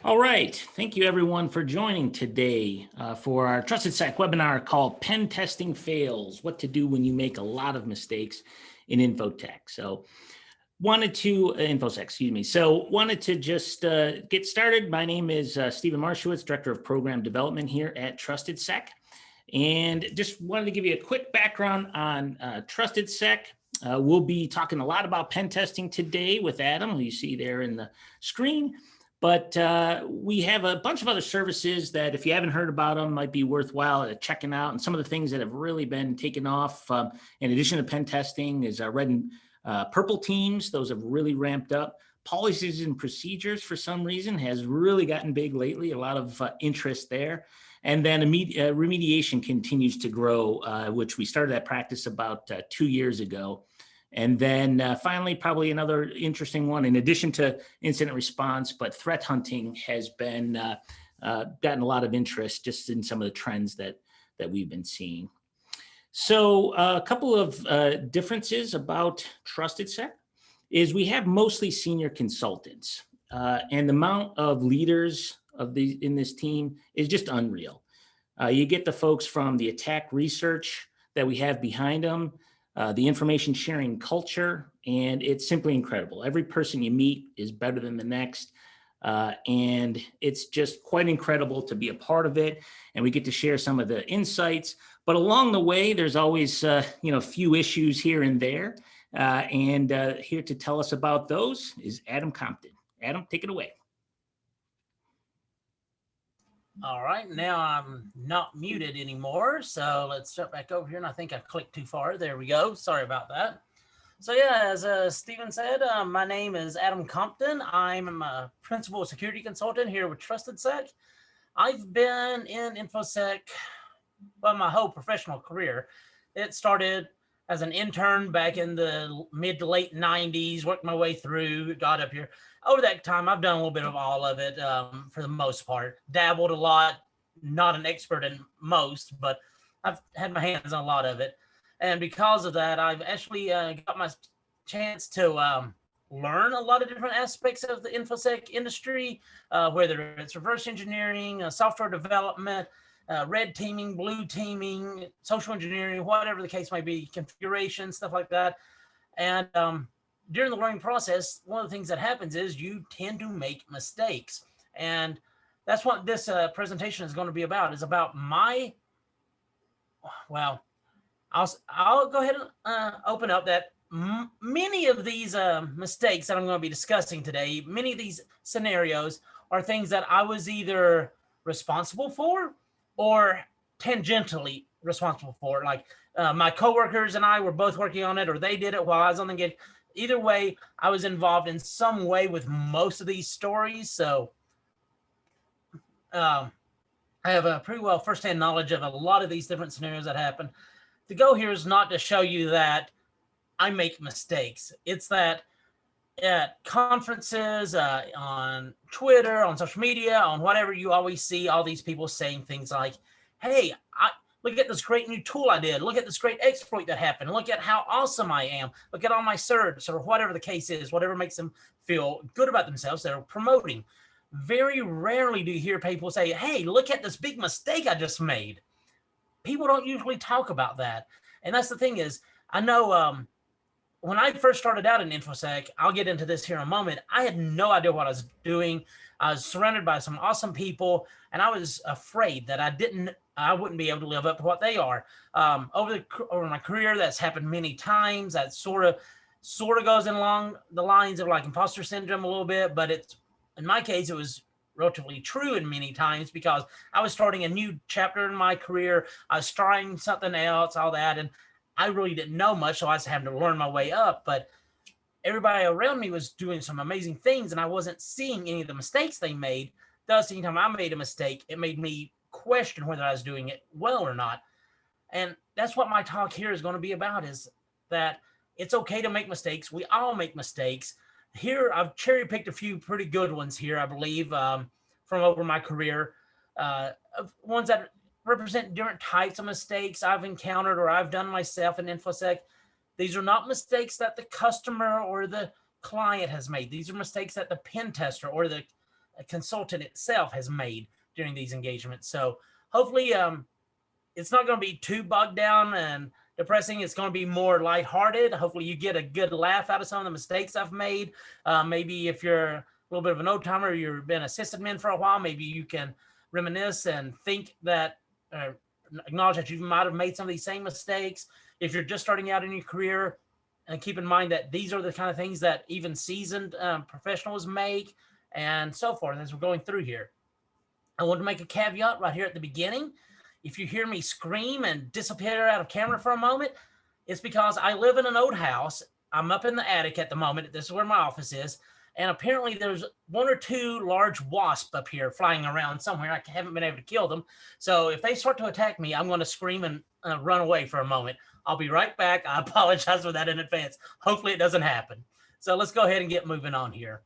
All right. Thank you, everyone, for joining today for our Trusted Sec webinar called Pen Testing Fails, What to Do When You Make a Lot of Mistakes in InfoSec. Wanted to just get started. My name is Stephen Marshowitz, Director of Program Development here at Trusted Sec. And just wanted to give you a quick background on Trusted Sec. We'll be talking a lot about pen testing today with Adam, who you see there in the screen. But we have a bunch of other services that, if you haven't heard about them, might be worthwhile checking out. And some of the things that have really been taken off, in addition to pen testing, is red and purple teams. Those have really ramped up. Policies and procedures, for some reason, has really gotten big lately. A lot of interest there. And then remediation continues to grow, which we started that practice about 2 years ago. And then finally, probably another interesting one, in addition to incident response, but threat hunting has been gotten a lot of interest just in some of the trends that we've been seeing. So a couple of differences about Trusted Sec is we have mostly senior consultants, and the amount of leaders in this team is just unreal. You get the folks from the attack research that we have behind them, the information sharing culture, and it's simply incredible. Every person you meet is better than the next, and it's just quite incredible to be a part of it, and we get to share some of the insights. But along the way, there's always a few issues here and there, and here to tell us about those is Adam Compton. Adam, take it away. All right, now I'm not muted anymore, so let's jump back over here, and I think I clicked too far. There we go. Sorry about that. So yeah, as Stephen said, my name is Adam Compton. I'm a principal security consultant here with Trusted Sec. I've been in InfoSec, well, my whole professional career. It started as an intern back in the mid to late 90s, worked my way through, got up here. Over that time, I've done a little bit of all of it for the most part. Dabbled a lot, not an expert in most, but I've had my hands on a lot of it. And because of that, I've actually got my chance to learn a lot of different aspects of the InfoSec industry, whether it's reverse engineering, software development, red teaming, blue teaming, social engineering, whatever the case may be, configuration, stuff like that. And during the learning process, one of the things that happens is you tend to make mistakes. And that's what this presentation is going to be about, is about I'll go ahead and open up that many of these mistakes that I'm going to be discussing today, many of these scenarios are things that I was either responsible for or tangentially responsible for. Like my coworkers and I were both working on it, or they did it while I was on the gig. Either way, I was involved in some way with most of these stories. So I have a pretty well firsthand knowledge of a lot of these different scenarios that happen. The goal here is not to show you that I make mistakes. It's that at conferences, on Twitter, on social media, on whatever, you always see all these people saying things like, hey, look at this great new tool I did. Look at this great exploit that happened. Look at how awesome I am. Look at all my certs, or whatever the case is, whatever makes them feel good about themselves, they're promoting. Very rarely do you hear people say, hey, look at this big mistake I just made. People don't usually talk about that. And that's the thing is, I know when I first started out in InfoSec, I'll get into this here in a moment, I had no idea what I was doing. I was surrounded by some awesome people, and I was afraid that I wouldn't be able to live up to what they are. Over my career, that's happened many times. That sort of goes along the lines of like imposter syndrome a little bit, but in my case, it was relatively true in many times, because I was starting a new chapter in my career. I was trying something else, all that, and I really didn't know much, so I was having to learn my way up. But everybody around me was doing some amazing things, and I wasn't seeing any of the mistakes they made. Thus, anytime I made a mistake, it made me question whether I was doing it well or not. And that's what my talk here is going to be about, is that it's okay to make mistakes. We all make mistakes. Here, I've cherry-picked a few pretty good ones here, I believe, from over my career, ones that represent different types of mistakes I've encountered or I've done myself in InfoSec. These are not mistakes that the customer or the client has made. These are mistakes that the pen tester or the consultant itself has made during these engagements. So hopefully it's not going to be too bogged down and depressing. It's going to be more lighthearted. Hopefully you get a good laugh out of some of the mistakes I've made. Maybe if you're a little bit of an old timer, you've been a sysadmin for a while, maybe you can reminisce and think that, acknowledge that you might have made some of these same mistakes. If you're just starting out in your career, and keep in mind that these are the kind of things that even seasoned professionals make, and so forth as we're going through here. I want to make a caveat right here at the beginning. If you hear me scream and disappear out of camera for a moment, it's because I live in an old house. I'm up in the attic at the moment. This is where my office is. And apparently there's 1 or 2 large wasps up here flying around somewhere. I haven't been able to kill them. So if they start to attack me, I'm going to scream and run away for a moment. I'll be right back. I apologize for that in advance. Hopefully it doesn't happen. So let's go ahead and get moving on here.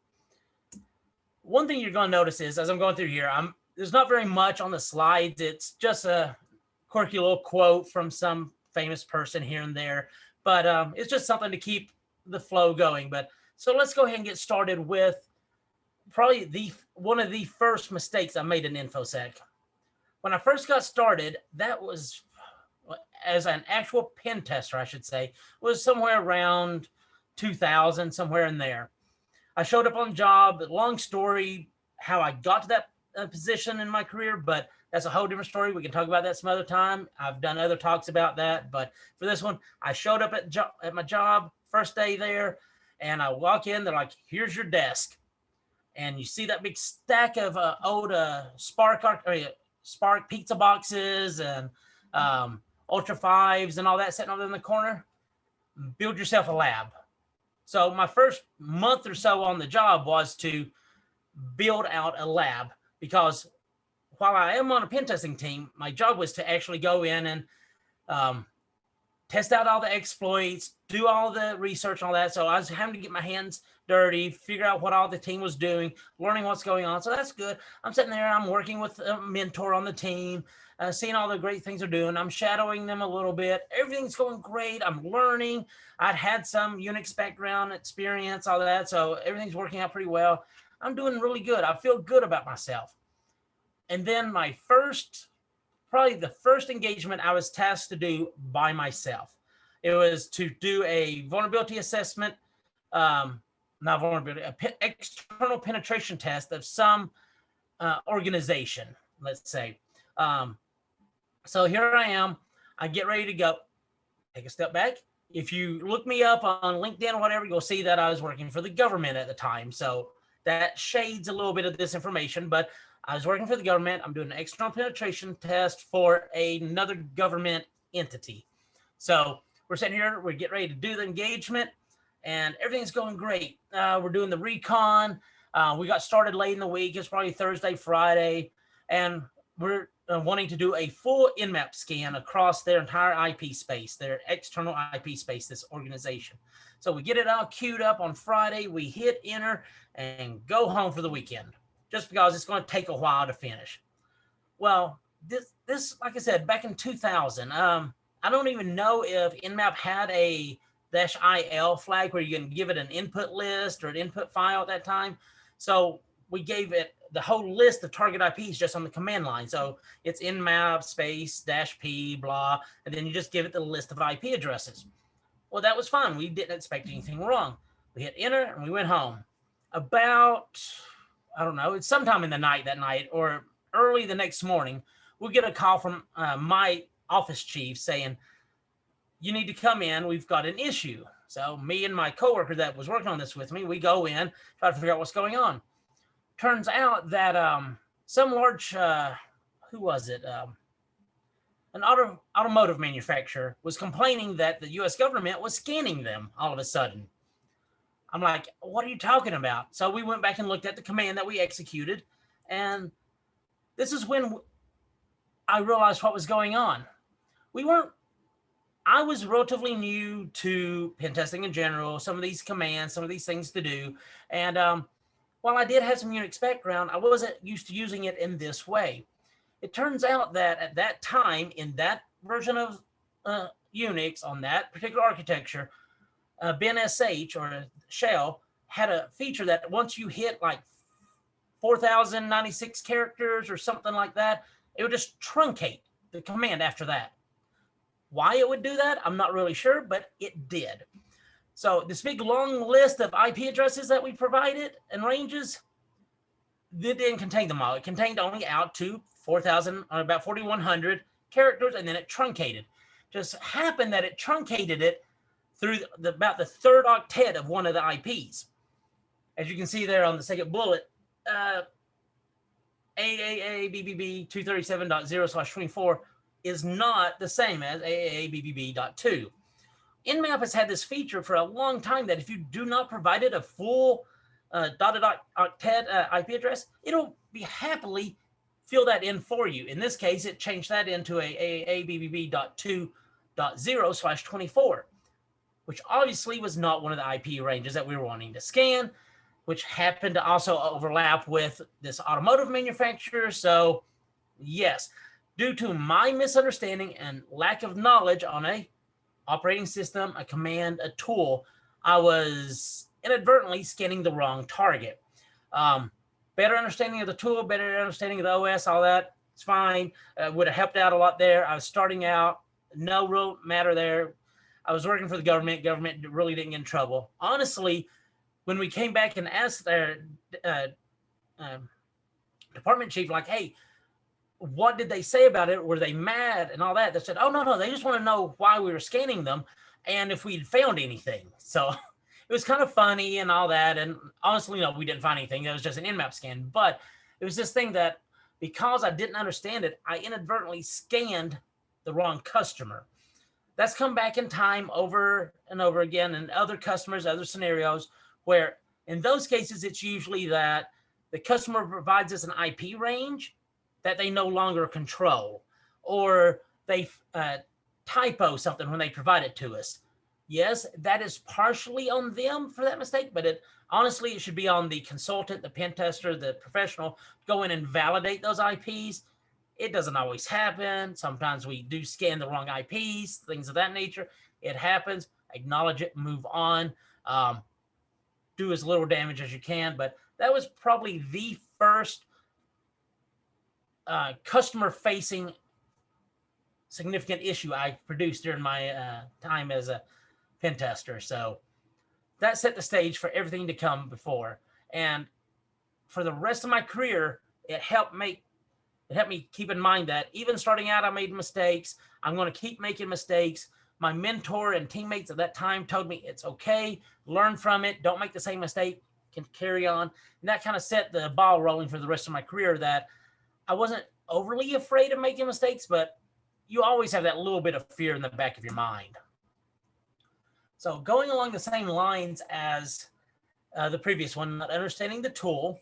One thing you're going to notice is, as I'm going through here, there's not very much on the slides. It's just a quirky little quote from some famous person here and there, but it's just something to keep the flow going. But so let's go ahead and get started with probably one of the first mistakes I made in InfoSec. When I first got started, that was as an actual pen tester, I should say, was somewhere around 2000, somewhere in there. I showed up on the job. Long story, how I got to that position in my career, but that's a whole different story. We can talk about that some other time. I've done other talks about that, but for this one, I showed up at my job, first day there, and I walk in, they're like, here's your desk. And you see that big stack of old Spark pizza boxes and Ultra 5s and all that sitting over in the corner. Build yourself a lab. So my first month or so on the job was to build out a lab, because while I am on a pen testing team, my job was to actually go in and test out all the exploits, do all the research and all that. So I was having to get my hands dirty, figure out what all the team was doing, learning what's going on. So that's good. I'm sitting there, I'm working with a mentor on the team, seeing all the great things they're doing. I'm shadowing them a little bit. Everything's going great. I'm learning. I'd had some Unix background experience, all that. So everything's working out pretty well. I'm doing really good. I feel good about myself. And then probably the first engagement I was tasked to do by myself. It was to do a vulnerability assessment, not vulnerability, external penetration test of some organization, let's say. So here I am. I get ready to go. Take a step back. If you look me up on LinkedIn or whatever, you'll see that I was working for the government at the time. So that shades a little bit of this information, but I was working for the government. I'm doing an external penetration test for another government entity. So we're sitting here, we get ready to do the engagement, and everything's going great. We're doing the recon. We got started late in the week. It's probably Thursday, Friday, and we're wanting to do a full Nmap scan across their entire IP space, their external IP space, this organization. So we get it all queued up on Friday. We hit enter and go home for the weekend, just because it's going to take a while to finish. Well, this, like I said, back in 2000, I don't even know if Nmap had a -il flag where you can give it an input list or an input file at that time. So we gave it the whole list of target IPs just on the command line. So it's Nmap space -p blah, and then you just give it the list of IP addresses. Well, that was fine. We didn't expect anything wrong. We hit enter and we went home. About, I don't know, it's sometime in the night that night or early the next morning, we'll get a call from my office chief saying, you need to come in, we've got an issue. So me and my coworker that was working on this with me, we go in, try to figure out what's going on. Turns out that some large, who was it? An automotive manufacturer was complaining that the US government was scanning them all of a sudden. I'm like, what are you talking about? So we went back and looked at the command that we executed. And this is when I realized what was going on. I was relatively new to pen testing in general, some of these commands, some of these things to do. And while I did have some Unix background, I wasn't used to using it in this way. It turns out that at that time, in that version of Unix, on that particular architecture, BNSH or shell had a feature that once you hit like 4,096 characters or something like that, it would just truncate the command after that. Why it would do that, I'm not really sure, but it did. So this big long list of IP addresses that we provided and ranges, it didn't contain them all. It contained only out to 4,000 or about 4,100 characters, and then it truncated. Just happened that it truncated it through about the third octet of one of the IPs. As you can see there on the second bullet, AAABBB 237.0/24 is not the same as AAABBB.2. Nmap has had this feature for a long time that if you do not provide it a full dotted octet IP address, it'll be happily fill that in for you. In this case, it changed that into a AAABBB.2.0/24, which obviously was not one of the IP ranges that we were wanting to scan, which happened to also overlap with this automotive manufacturer. So yes, due to my misunderstanding and lack of knowledge on a operating system, a command, a tool, I was inadvertently scanning the wrong target. Better understanding of the tool, better understanding of the OS, all that, it's fine. Would have helped out a lot there. I was starting out, no real matter there. I was working for the government. Government really didn't get in trouble. Honestly, when we came back and asked their department chief, like, hey, what did they say about it? Were they mad and all that? They said, oh, no, they just want to know why we were scanning them and if we'd found anything. So it was kind of funny and all that. And honestly, no, we didn't find anything. It was just an Nmap scan. But it was this thing that because I didn't understand it, I inadvertently scanned the wrong customer. That's come back in time over and over again in other customers, other scenarios, where in those cases, it's usually that the customer provides us an IP range that they no longer control, or they typo something when they provide it to us. Yes, that is partially on them for that mistake, but honestly, it should be on the consultant, the pen tester, the professional, go in and validate those IPs. It doesn't always happen. Sometimes we do scan the wrong IPs, things of that nature. It happens. Acknowledge it, move on. Do as little damage as you can, but that was probably the first customer-facing significant issue I produced during my time as a pen tester. So that set the stage for everything to come before. And for the rest of my career, it helped me keep in mind that even starting out, I made mistakes. I'm going to keep making mistakes. My mentor and teammates at that time told me it's okay, learn from it, don't make the same mistake, can carry on. And that kind of set the ball rolling for the rest of my career, that I wasn't overly afraid of making mistakes, but you always have that little bit of fear in the back of your mind. So going along the same lines as the previous one, not understanding the tool,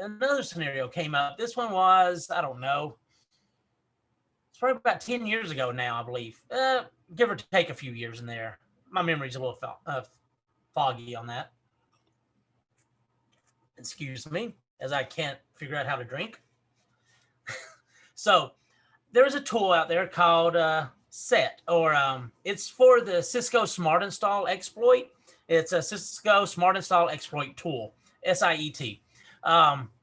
another scenario came up. This one was, I don't know, it's probably about 10 years ago now, I believe. Give or take a few years in there. My memory's a little foggy on that. Excuse me, as I can't figure out how to drink. So there's a tool out there called SET, or it's for the Cisco Smart Install Exploit. It's a Cisco Smart Install Exploit tool, SIET.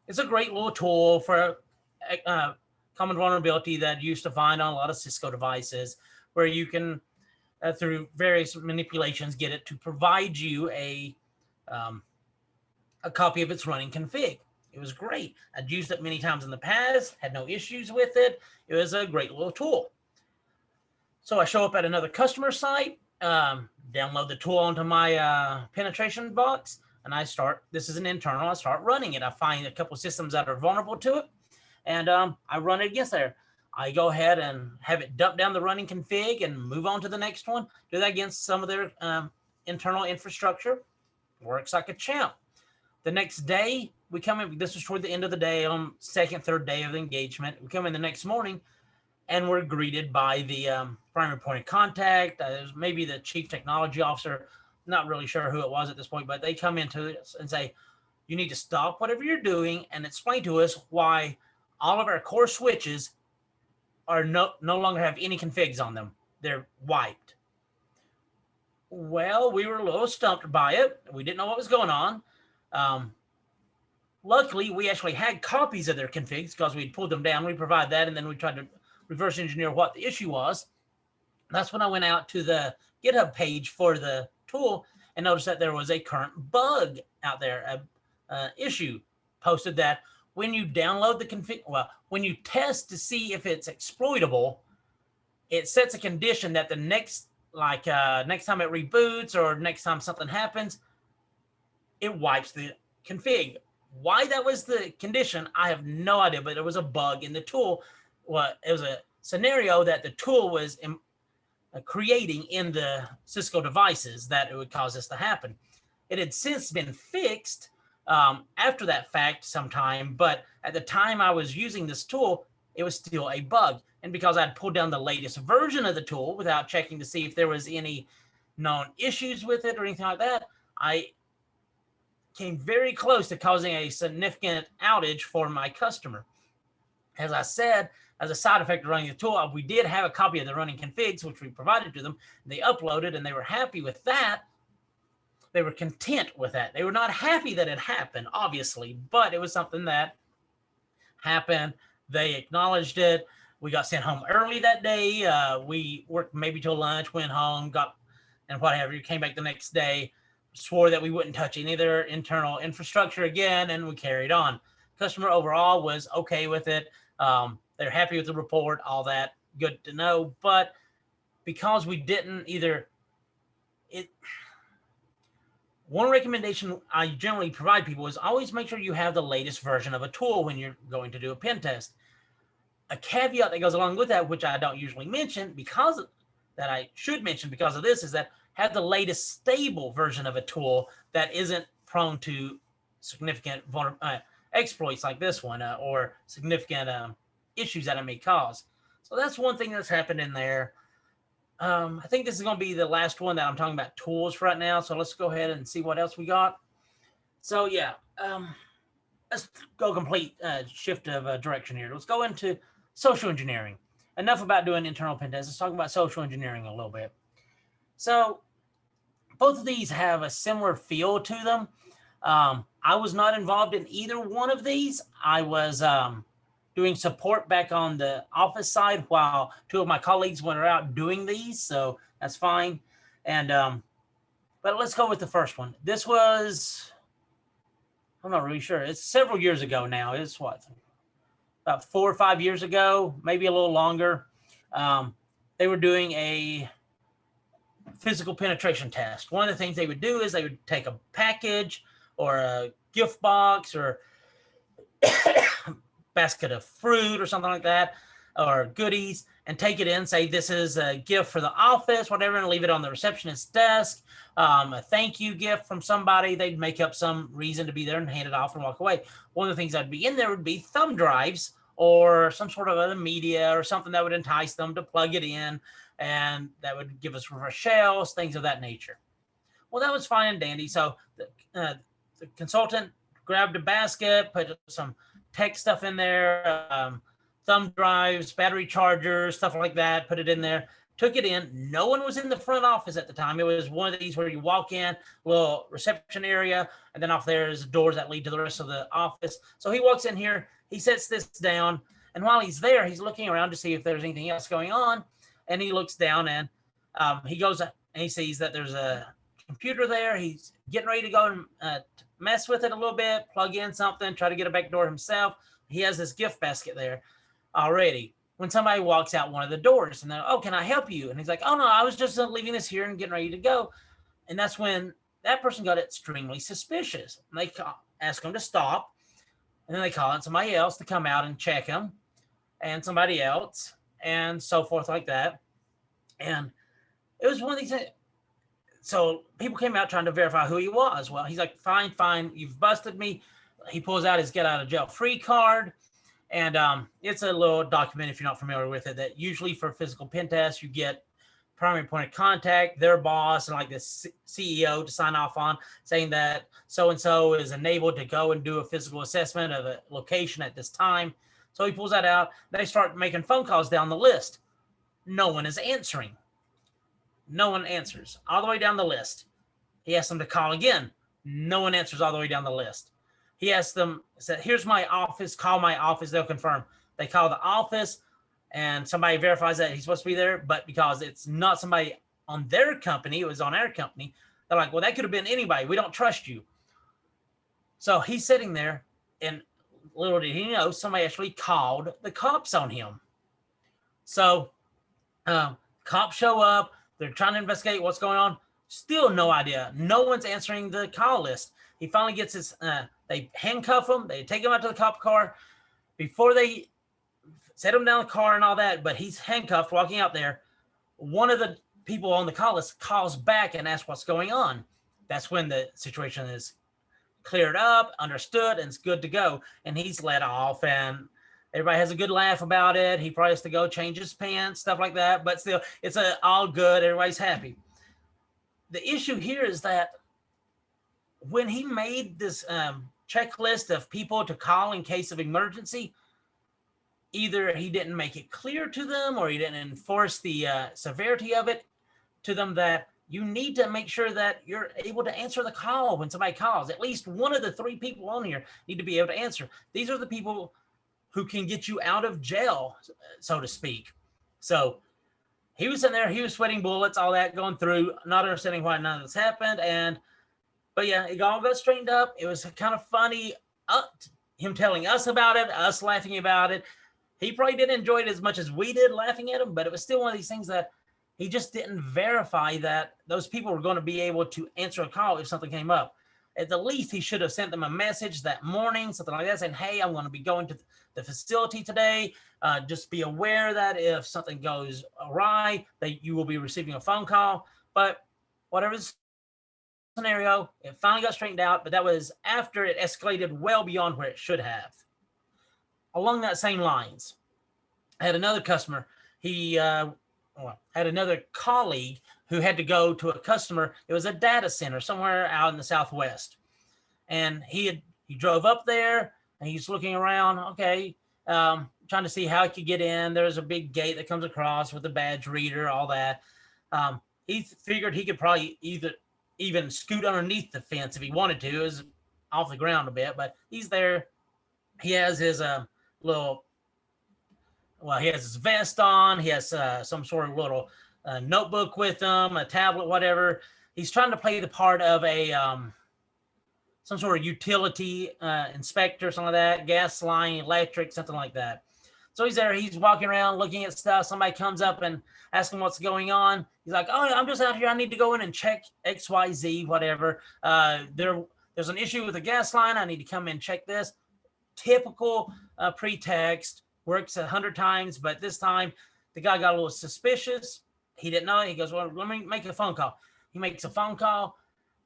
It's a great little tool for common vulnerability that you used to find on a lot of Cisco devices, where you can, through various manipulations, get it to provide you a copy of its running config. It was great. I'd used it many times in the past, had no issues with it. It was a great little tool. So I show up at another customer site, download the tool onto my penetration box, and I start, this is an internal, I start running it. I find a couple of systems that are vulnerable to it, and I run it against there. I go ahead and have it dump down the running config and move on to the next one. Do that against some of their internal infrastructure. Works like a champ. The next day, we come in, this was toward the end of the day, on second, third day of the engagement. We come in the next morning, and we're greeted by the primary point of contact. Maybe the chief technology officer, not really sure who it was at this point, but they come into us and say, you need to stop whatever you're doing and explain to us why all of our core switches are no longer have any configs on them. They're wiped. Well, we were a little stumped by it. We didn't know what was going on. Luckily, we actually had copies of their configs because we'd pulled them down. We provide that, and then we tried to reverse engineer what the issue was. That's when I went out to the GitHub page for the tool and noticed that there was a current bug out there, issue posted that when you download the config, well, when you test to see if it's exploitable, it sets a condition that the next time it reboots or next time something happens, it wipes the config. Why that was the condition, I have no idea, but it was a bug in the tool. Well, it was a scenario that the tool was creating in the Cisco devices that it would cause this to happen. It had since been fixed after that fact sometime, but at the time I was using this tool, it was still a bug. And because I'd pulled down the latest version of the tool without checking to see if there was any known issues with it or anything like that, I came very close to causing a significant outage for my customer. As I said, as a side effect of running the tool, we did have a copy of the running configs, which we provided to them. They uploaded and they were happy with that. They were content with that. They were not happy that it happened, obviously, but it was something that happened. They acknowledged it. We got sent home early that day. We worked maybe till lunch, went home, and whatever. Came back the next day, swore that we wouldn't touch any of their internal infrastructure again, and we carried on. Customer overall was okay with it. They're happy with the report, all that, good to know. But because we didn't one recommendation I generally provide people is always make sure you have the latest version of a tool when you're going to do a pen test. A caveat that goes along with that, which I don't usually mention that I should mention because of this, is that have the latest stable version of a tool that isn't prone to significant exploits like this one or significant issues that it may cause. So that's one thing that's happened in there. I think this is going to be the last one that I'm talking about tools for right now. So let's go ahead and see what else we got. So yeah, let's go complete shift of direction here. Let's go into social engineering. Enough about doing internal pen tests. Let's talk about social engineering a little bit. So both of these have a similar feel to them. I was not involved in either one of these. I was doing support back on the office side while two of my colleagues were out doing these. So that's fine. And, but let's go with the first one. This was, I'm not really sure. It's several years ago now. It's what, about 4 or 5 years ago, maybe a little longer. They were doing a physical penetration test. One of the things they would do is they would take a package or a gift box or basket of fruit or something like that, or goodies, and take it in, say this is a gift for the office, whatever, and leave it on the receptionist's desk. A thank you gift from somebody. They'd make up some reason to be there and hand it off and walk away. One of the things that'd be in there would be thumb drives or some sort of other media or something that would entice them to plug it in, and that would give us refresh shells, things of that nature. Well, that was fine and dandy. So the consultant grabbed a basket, put some tech stuff in there, thumb drives, battery chargers, stuff like that, put it in there, took it in. No one was in the front office at the time. It was one of these where you walk in, little reception area, and then off there is doors that lead to the rest of the office. So he walks in here, he sets this down, and while he's there, he's looking around to see if there's anything else going on, and he looks down and he goes and he sees that there's a computer there. He's getting ready to go and mess with it a little bit, plug in something, try to get a back door himself. He has this gift basket there already. When somebody walks out one of the doors and they're, oh, can I help you? And he's like, oh, no, I was just leaving this here and getting ready to go. And that's when that person got extremely suspicious. And they ask him to stop. And then they call on somebody else to come out and check him, and somebody else, and so forth like that. And it was one of these things. So people came out trying to verify who he was. Well, he's like, fine, you've busted me. He pulls out his get out of jail free card. And it's a little document, if you're not familiar with it, that usually for physical pen tests, you get primary point of contact, their boss, and like the CEO to sign off on, saying that so-and-so is enabled to go and do a physical assessment of a location at this time. So he pulls that out. They start making phone calls down the list. No one is answering. No one answers all the way down the list. He asks them to call again. No one answers all the way down the list. he asked them, said, here's my office, call my office, they'll confirm. They call the office and somebody verifies that he's supposed to be there, but because it's not somebody on their company, it was on our company, they're like, well, that could have been anybody. We don't trust you. So he's sitting there, and little did he know, somebody actually called the cops on him. So cops show up, they're trying to investigate what's going on. Still no idea. No one's answering the call list. He finally gets his, they handcuff him, they take him out to the cop car. Before they set him down the car and all that, but he's handcuffed walking out there. One of the people on the call list calls back and asks what's going on. That's when the situation is cleared up, understood, and it's good to go. And he's let off, and everybody has a good laugh about it. He probably has to go change his pants, stuff like that. But still, it's all good. Everybody's happy. The issue here is that when he made this checklist of people to call in case of emergency, either he didn't make it clear to them or he didn't enforce the severity of it to them that you need to make sure that you're able to answer the call when somebody calls. At least one of the 3 people on here need to be able to answer. These are the people who can get you out of jail, so to speak. So he was in there, he was sweating bullets, all that going through, not understanding why none of this happened. But yeah, it all got straightened up. It was kind of funny, him telling us about it, us laughing about it. He probably didn't enjoy it as much as we did laughing at him, but it was still one of these things that he just didn't verify that those people were going to be able to answer a call if something came up. At the least, he should have sent them a message that morning, something like that, saying, hey, I'm going to be going to the facility today. Just be aware that if something goes awry, that you will be receiving a phone call. But whatever the scenario, it finally got straightened out, but that was after it escalated well beyond where it should have. Along that same lines, I had another customer. He had another colleague who had to go to a customer. It was a data center somewhere out in the Southwest. And he drove up there and he's looking around, okay, trying to see how he could get in. There's a big gate that comes across with a badge reader, all that. He figured he could probably even scoot underneath the fence if he wanted to. It was off the ground a bit, but he's there. He has his he has his vest on. He has some sort of little notebook with him, a tablet, whatever. He's trying to play the part of a some sort of utility inspector, something like that, gas line, electric, something like that. So he's there. He's walking around looking at stuff. Somebody comes up and asks him what's going on. He's like, oh, I'm just out here. I need to go in and check XYZ, whatever. There's an issue with the gas line. I need to come in and check this. Typical pretext. Works 100 times, but this time the guy got a little suspicious. He didn't know. He goes, well, let me make a phone call. He makes a phone call,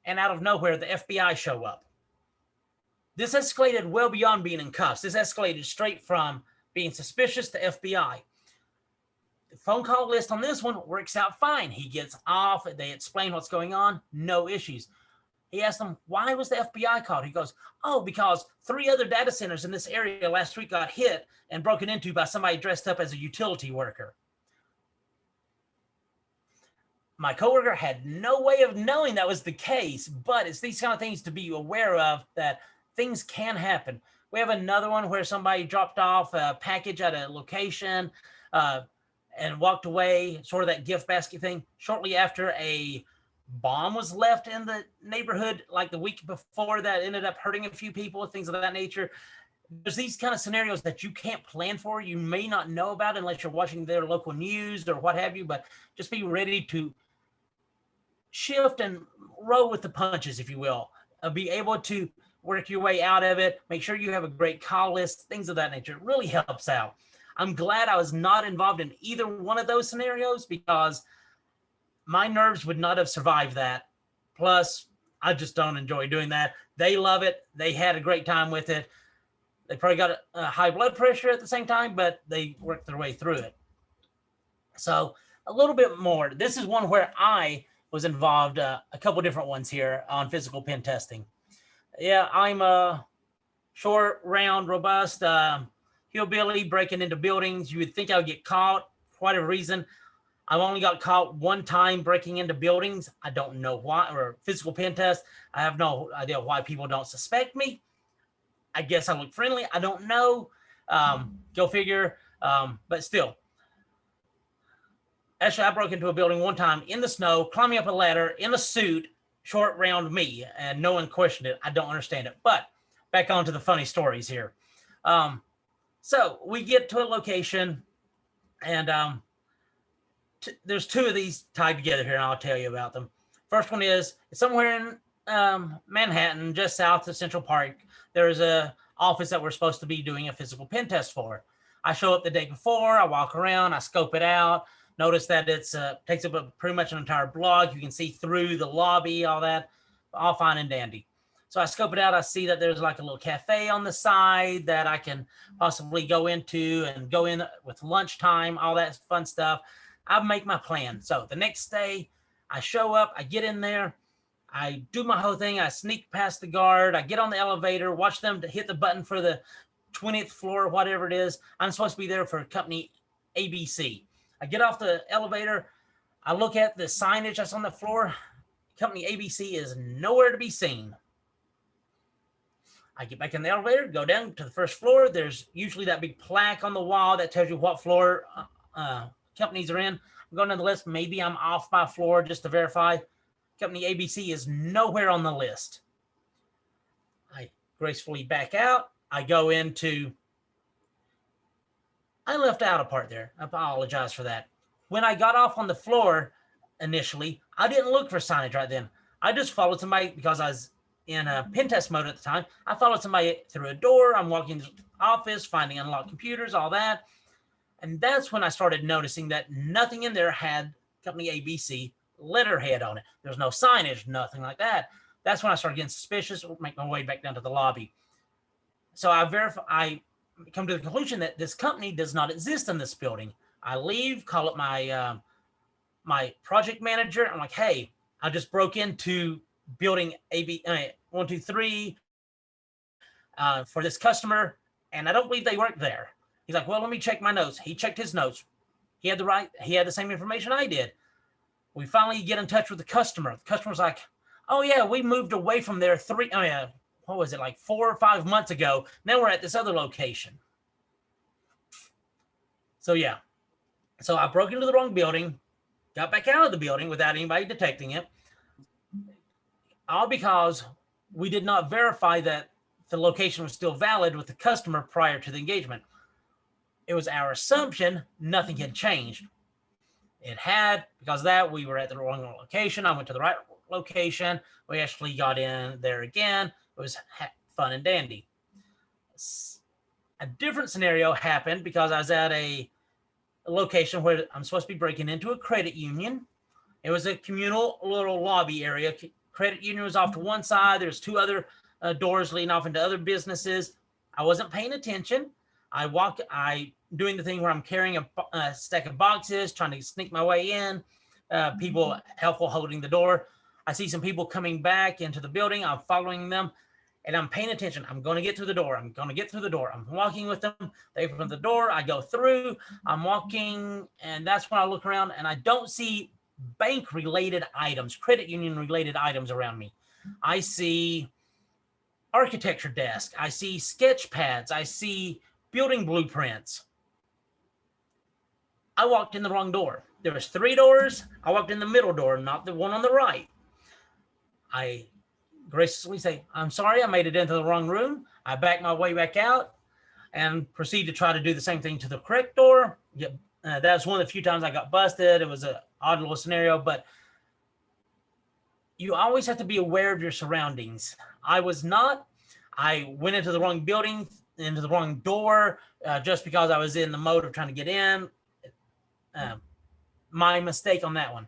and out of nowhere, the FBI show up. This escalated well beyond being in cuffs. This escalated straight from being suspicious to FBI. The phone call list on this one works out fine. He gets off. They explain what's going on. No issues. He asked them, why was the FBI called? He goes, oh, because 3 other data centers in this area last week got hit and broken into by somebody dressed up as a utility worker. My coworker had no way of knowing that was the case, but it's these kind of things to be aware of, that things can happen. We have another one where somebody dropped off a package at a location and walked away, sort of that gift basket thing, shortly after a bomb was left in the neighborhood like the week before that ended up hurting a few people, things of that nature. There's these kind of scenarios that you can't plan for. You may not know about unless you're watching their local news or what have you, but just be ready to shift and roll with the punches, if you will. Be able to work your way out of it. Make sure you have a great call list, things of that nature. It really helps out. I'm glad I was not involved in either one of those scenarios because my nerves would not have survived that. Plus, I just don't enjoy doing that. They love it. They had a great time with it. They probably got a high blood pressure at the same time, but they worked their way through it. So a little bit more. This is one where I was involved, a couple different ones here on physical pen testing. Yeah, I'm a short, round, robust hillbilly breaking into buildings. You would think I would get caught for whatever reason. I've only got caught one time breaking into buildings. I don't know why, or physical pen test. I have no idea why people don't suspect me. I guess I look friendly. I don't know. Go figure. But still. Actually, I broke into a building one time in the snow, climbing up a ladder in a suit, short round me, and no one questioned it. I don't understand it. But back on to the funny stories here. So we get to a location, and there's two of these tied together here, and I'll tell you about them. First one is somewhere in Manhattan, just south of Central Park. There's a office that we're supposed to be doing a physical pen test for. I show up the day before. I walk around. I scope it out. Notice that it's takes up pretty much an entire block. You can see through the lobby, all that, all fine and dandy. So I scope it out. I see that there's like a little cafe on the side that I can possibly go into and go in with lunchtime, all that fun stuff. I make my plan. So the next day I show up, I get in there, I do my whole thing. I sneak past the guard. I get on the elevator, watch them to hit the button for the 20th floor, whatever it is. I'm supposed to be there for company ABC. I get off the elevator. I look at the signage that's on the floor. Company ABC is nowhere to be seen. I get back in the elevator, go down to the first floor. There's usually that big plaque on the wall that tells you what floor companies are in. I'm going down the list. Maybe I'm off by floor just to verify. Company ABC is nowhere on the list. I gracefully back out. I go into... I left out a part there. I apologize for that. When I got off on the floor initially, I didn't look for signage right then. I just followed somebody because I was in a pen test mode at the time. I followed somebody through a door. I'm walking to the office, finding unlocked computers, all that. And that's when I started noticing that nothing in there had company ABC letterhead on it. There's no signage, nothing like that. That's when I started getting suspicious, make my way back down to the lobby. So I come to the conclusion that this company does not exist in this building. I leave, call up my my project manager. I'm like, hey, I just broke into building AB 123 for this customer, and I don't believe they work there. He's like, well, let me check my notes. He checked his notes. He had the same information I did. We finally get in touch with the customer. The customer's like, oh yeah, we moved away from there like 4 or 5 months ago. Now we're at this other location. So yeah. So I broke into the wrong building, got back out of the building without anybody detecting it. All because we did not verify that the location was still valid with the customer prior to the engagement. It was our assumption nothing had changed. It had, because of that, we were at the wrong location. I went to the right location. We actually got in there again. It was fun and dandy. A different scenario happened because I was at a location where I'm supposed to be breaking into a credit union. It was a communal little lobby area. Credit union was off to one side. There's 2 other doors leading off into other businesses. I wasn't paying attention. I doing the thing where I'm carrying a stack of boxes, trying to sneak my way in. People helpful holding the door. I see some people coming back into the building. I'm following them, and I'm paying attention. I'm going to get through the door. I'm going to get through the door. I'm walking with them. They open the door. I go through. I'm walking, and that's when I look around, and I don't see bank-related items, credit union-related items around me. I see architecture desk. I see sketch pads. I see building blueprints. I walked in the wrong door. There was 3 doors. I walked in the middle door, not the one on the right. I graciously say, I'm sorry, I made it into the wrong room. I back my way back out and proceed to try to do the same thing to the correct door. That's one of the few times I got busted. It was an odd little scenario, but you always have to be aware of your surroundings. I was not. I went into the wrong building, into the wrong door, just because I was in the mode of trying to get in. My mistake on that one.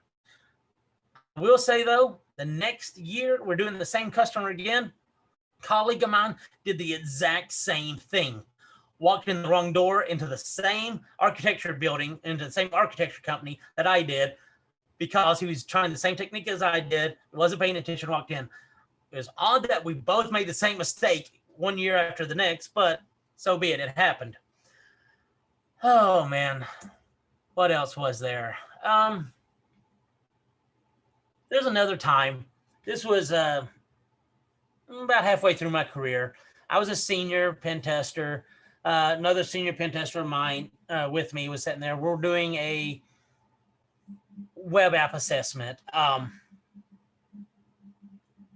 I will say though, the next year we're doing the same customer again. A colleague of mine did the exact same thing. Walked in the wrong door into the same architecture building, into the same architecture company that I did, because he was trying the same technique as I did, wasn't paying attention, walked in. It was odd that we both made the same mistake 1 year after the next, but so be it. It happened. Oh man, what else was there? There's another time. This was about halfway through my career. I was a senior pen tester. Another senior pen tester of mine with me was sitting there. We're doing a web app assessment.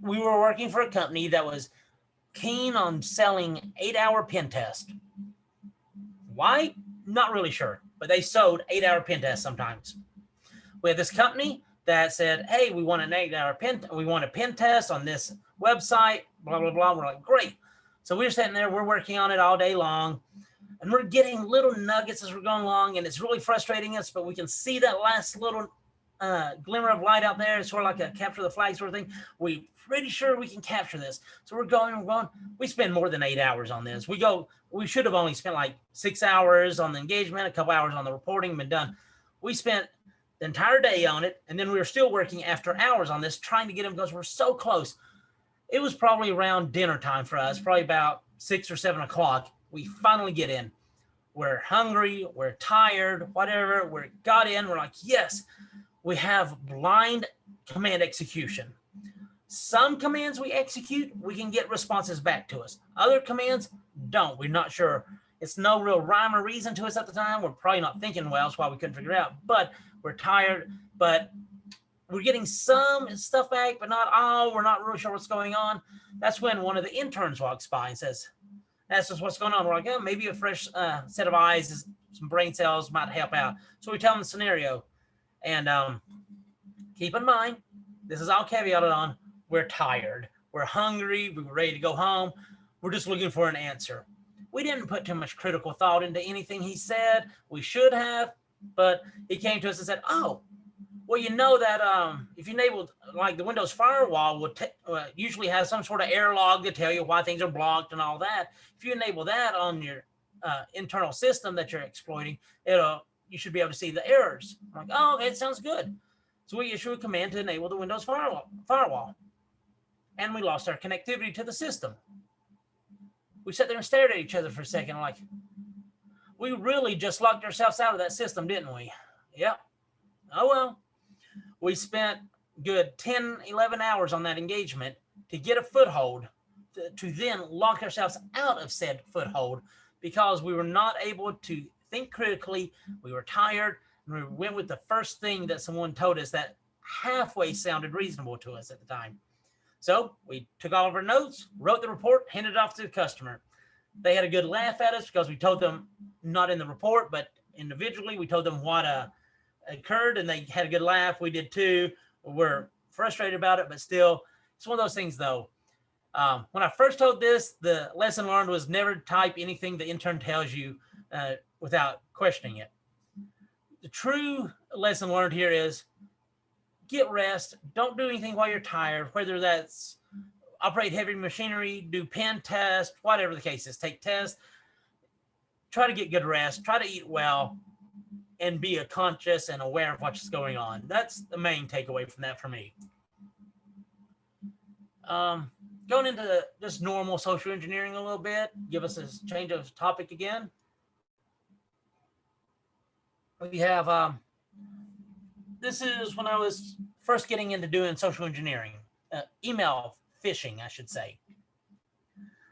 We were working for a company that was keen on selling 8-hour pen test. Why? Not really sure, but they sold 8-hour pen tests sometimes. We had this company that said, hey, we want an 8-hour we want a pen test on this website, blah, blah, blah. We're like, great. So we're sitting there, we're working on it all day long, and we're getting little nuggets as we're going along, and it's really frustrating us, but we can see that last little glimmer of light out there. It's sort of like a capture the flag sort of thing. We're pretty sure we can capture this. So we're going. We spend more than 8 hours on this. We should have only spent like 6 hours on the engagement, a couple hours on the reporting, been done. We spent the entire day on it, and then we were still working after hours on this, trying to get them because we're so close. It was probably around dinner time for us, probably about 6 or 7 o'clock. We finally get in. We're hungry, we're tired, whatever. We got in, we're like, yes, we have blind command execution. Some commands we execute, we can get responses back to us. Other commands don't. We're not sure. It's no real rhyme or reason to us at the time. We're probably not thinking well. That's why we couldn't figure it out. But we're tired. But we're getting some stuff back, but not all. We're not really sure what's going on. That's when one of the interns walks by and asks us what's going on. We're like, oh, maybe a fresh set of eyes, some brain cells might help out. So we tell them the scenario. And keep in mind, this is all caveated on, we're tired. We're hungry. We were ready to go home. We're just looking for an answer. We didn't put too much critical thought into anything he said. We should have, but he came to us and said, oh, well, you know that if you enabled, like the Windows firewall would usually has some sort of error log to tell you why things are blocked and all that. If you enable that on your internal system that you're exploiting, you should be able to see the errors. I'm like, oh, okay, it sounds good. So we issue a command to enable the Windows firewall. And we lost our connectivity to the system. We sat there and stared at each other for a second, like, we really just locked ourselves out of that system, didn't we? Yep. Oh, well. We spent good 10, 11 hours on that engagement to get a foothold, to then lock ourselves out of said foothold because we were not able to think critically. We were tired, and we went with the first thing that someone told us that halfway sounded reasonable to us at the time. So we took all of our notes, wrote the report, handed it off to the customer. They had a good laugh at us because we told them, not in the report, but individually, we told them what occurred, and they had a good laugh. We did too. We're frustrated about it, but still, it's one of those things though. When I first told this, the lesson learned was never type anything the intern tells you without questioning it. The true lesson learned here is get rest. Don't do anything while you're tired, whether that's operate heavy machinery, do pen test, whatever the case is, take tests. Try to get good rest, try to eat well, and be conscious and aware of what's going on. That's the main takeaway from that for me. Going into just normal social engineering a little bit, give us a change of topic again. We have, this is when I was first getting into doing social engineering, email phishing, I should say.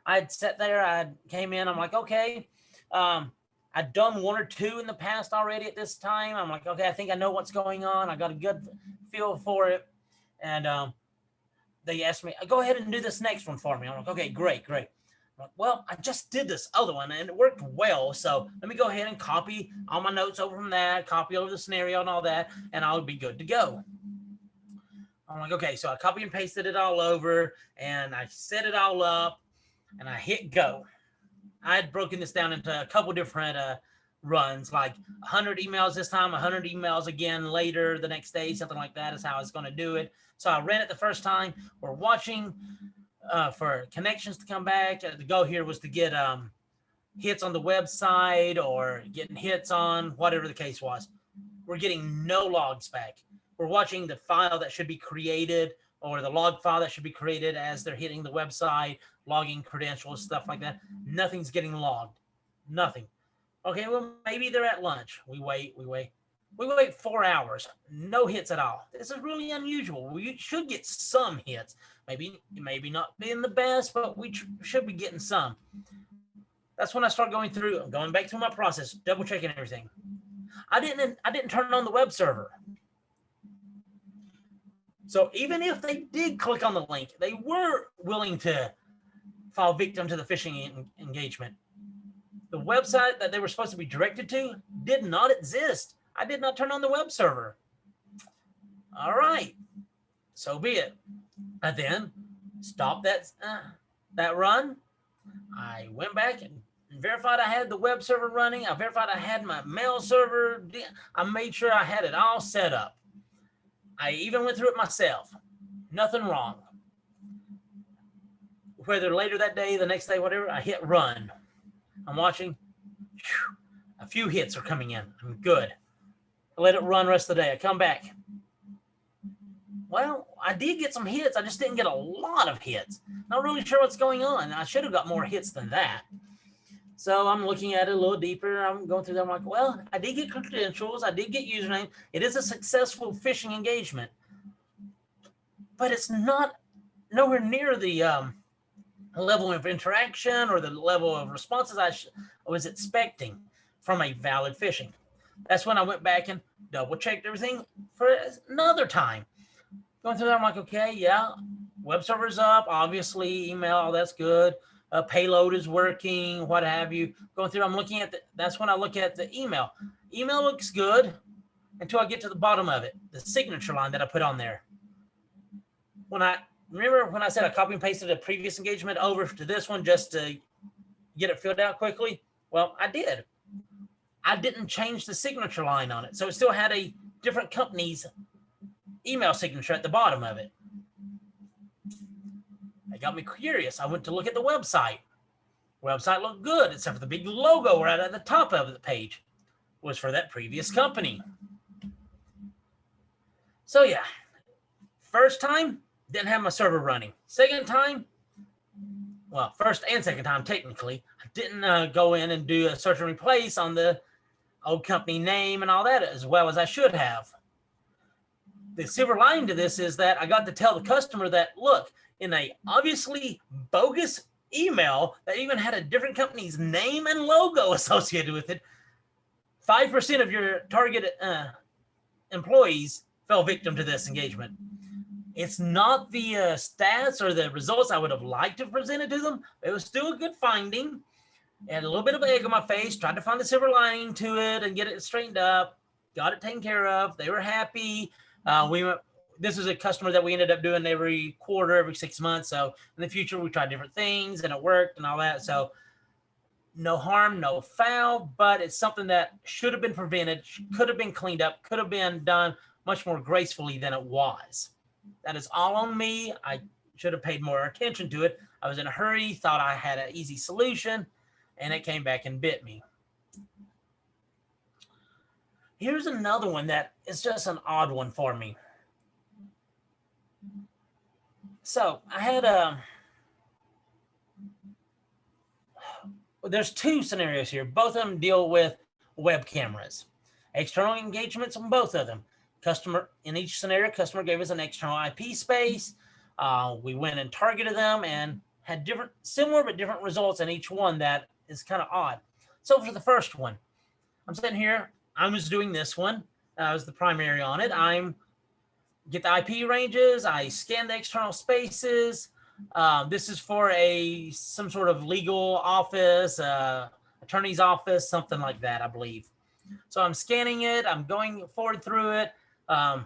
I'd sat there, I came in, I'm like, okay, I'd done one or two in the past already at this time. I'm like, okay, I think I know what's going on. I got a good feel for it. And they asked me, go ahead and do this next one for me. I'm like, okay, great. I'm like, well, I just did this other one and it worked well. So let me go ahead and copy all my notes over from that, copy over the scenario and all that, and I'll be good to go. I'm like, okay, so I copy and pasted it all over and I set it all up and I hit go. I had broken this down into a couple different runs, like 100 emails this time, 100 emails again later the next day, something like that is how I was going to do it. So I ran it the first time. We're watching for connections to come back. The goal here was to get hits on the website or getting hits on whatever the case was. We're getting no logs back. We're watching the file that should be created or the log file that should be created as they're hitting the website, logging credentials, stuff like that. Nothing's getting logged. Nothing. Okay, well, maybe they're at lunch. We wait. We wait 4 hours, no hits at all. This is really unusual. We should get some hits. Maybe not being the best, but we should be getting some. That's when I start going back through my process, double checking everything. I didn't turn on the web server. So even if they did click on the link, they were willing to fall victim to the phishing engagement. The website that they were supposed to be directed to did not exist. I did not turn on the web server. All right, so be it. I then stopped that run. I went back and verified I had the web server running. I verified I had my mail server. I made sure I had it all set up. I even went through it myself. Nothing wrong. Whether later that day, the next day, whatever, I hit run. I'm watching. A few hits are coming in. I'm good. I let it run the rest of the day. I come back. Well, I did get some hits. I just didn't get a lot of hits. Not really sure what's going on. I should have got more hits than that. So I'm looking at it a little deeper. I'm going through them. I'm like, well, I did get credentials. I did get username. It is a successful phishing engagement. But it's not nowhere near the level of interaction or the level of responses I was expecting from a valid phishing. That's when I went back and double checked everything for another time. Going through there, I'm like, okay, yeah, web server's up, obviously, email, all that's good. Payload is working, what have you. Going through, I'm looking at that's when I look at the email. Email looks good until I get to the bottom of it, the signature line that I put on there. Remember when I said I copy and pasted a previous engagement over to this one just to get it filled out quickly? Well, I did. I didn't change the signature line on it. So it still had a different company's email signature at the bottom of it. It got me curious. I went to look at the website. Website looked good, except for the big logo right at the top of the page was for that previous company. So yeah, first time, didn't have my server running. Second time, well, first and second time technically, I didn't go in and do a search and replace on the old company name and all that as well as I should have. The silver lining to this is that I got to tell the customer that, look, in a obviously bogus email that even had a different company's name and logo associated with it, 5% of your target employees fell victim to this engagement. It's not the stats or the results I would have liked to have presented to them. It was still a good finding. And a little bit of egg on my face, tried to find the silver lining to it and get it straightened up, got it taken care of. They were happy. This is a customer that we ended up doing every quarter, every 6 months. So in the future, we tried different things and it worked and all that. So no harm, no foul, but it's something that should have been prevented, could have been cleaned up, could have been done much more gracefully than it was. That is all on me. I should have paid more attention to it. I was in a hurry, thought I had an easy solution, and it came back and bit me. Here's another one that is just an odd one for me. So I had there's two scenarios here. Both of them deal with web cameras. External engagements on both of them. In each scenario, customer gave us an external IP space. We went and targeted them and had similar but different results in each one that is kind of odd. So for the first one, I'm sitting here. I was doing this one. I was the primary on it. Get the IP ranges. I scan the external spaces. This is for some sort of legal office, attorney's office, something like that, I believe. So I'm scanning it. I'm going forward through it. I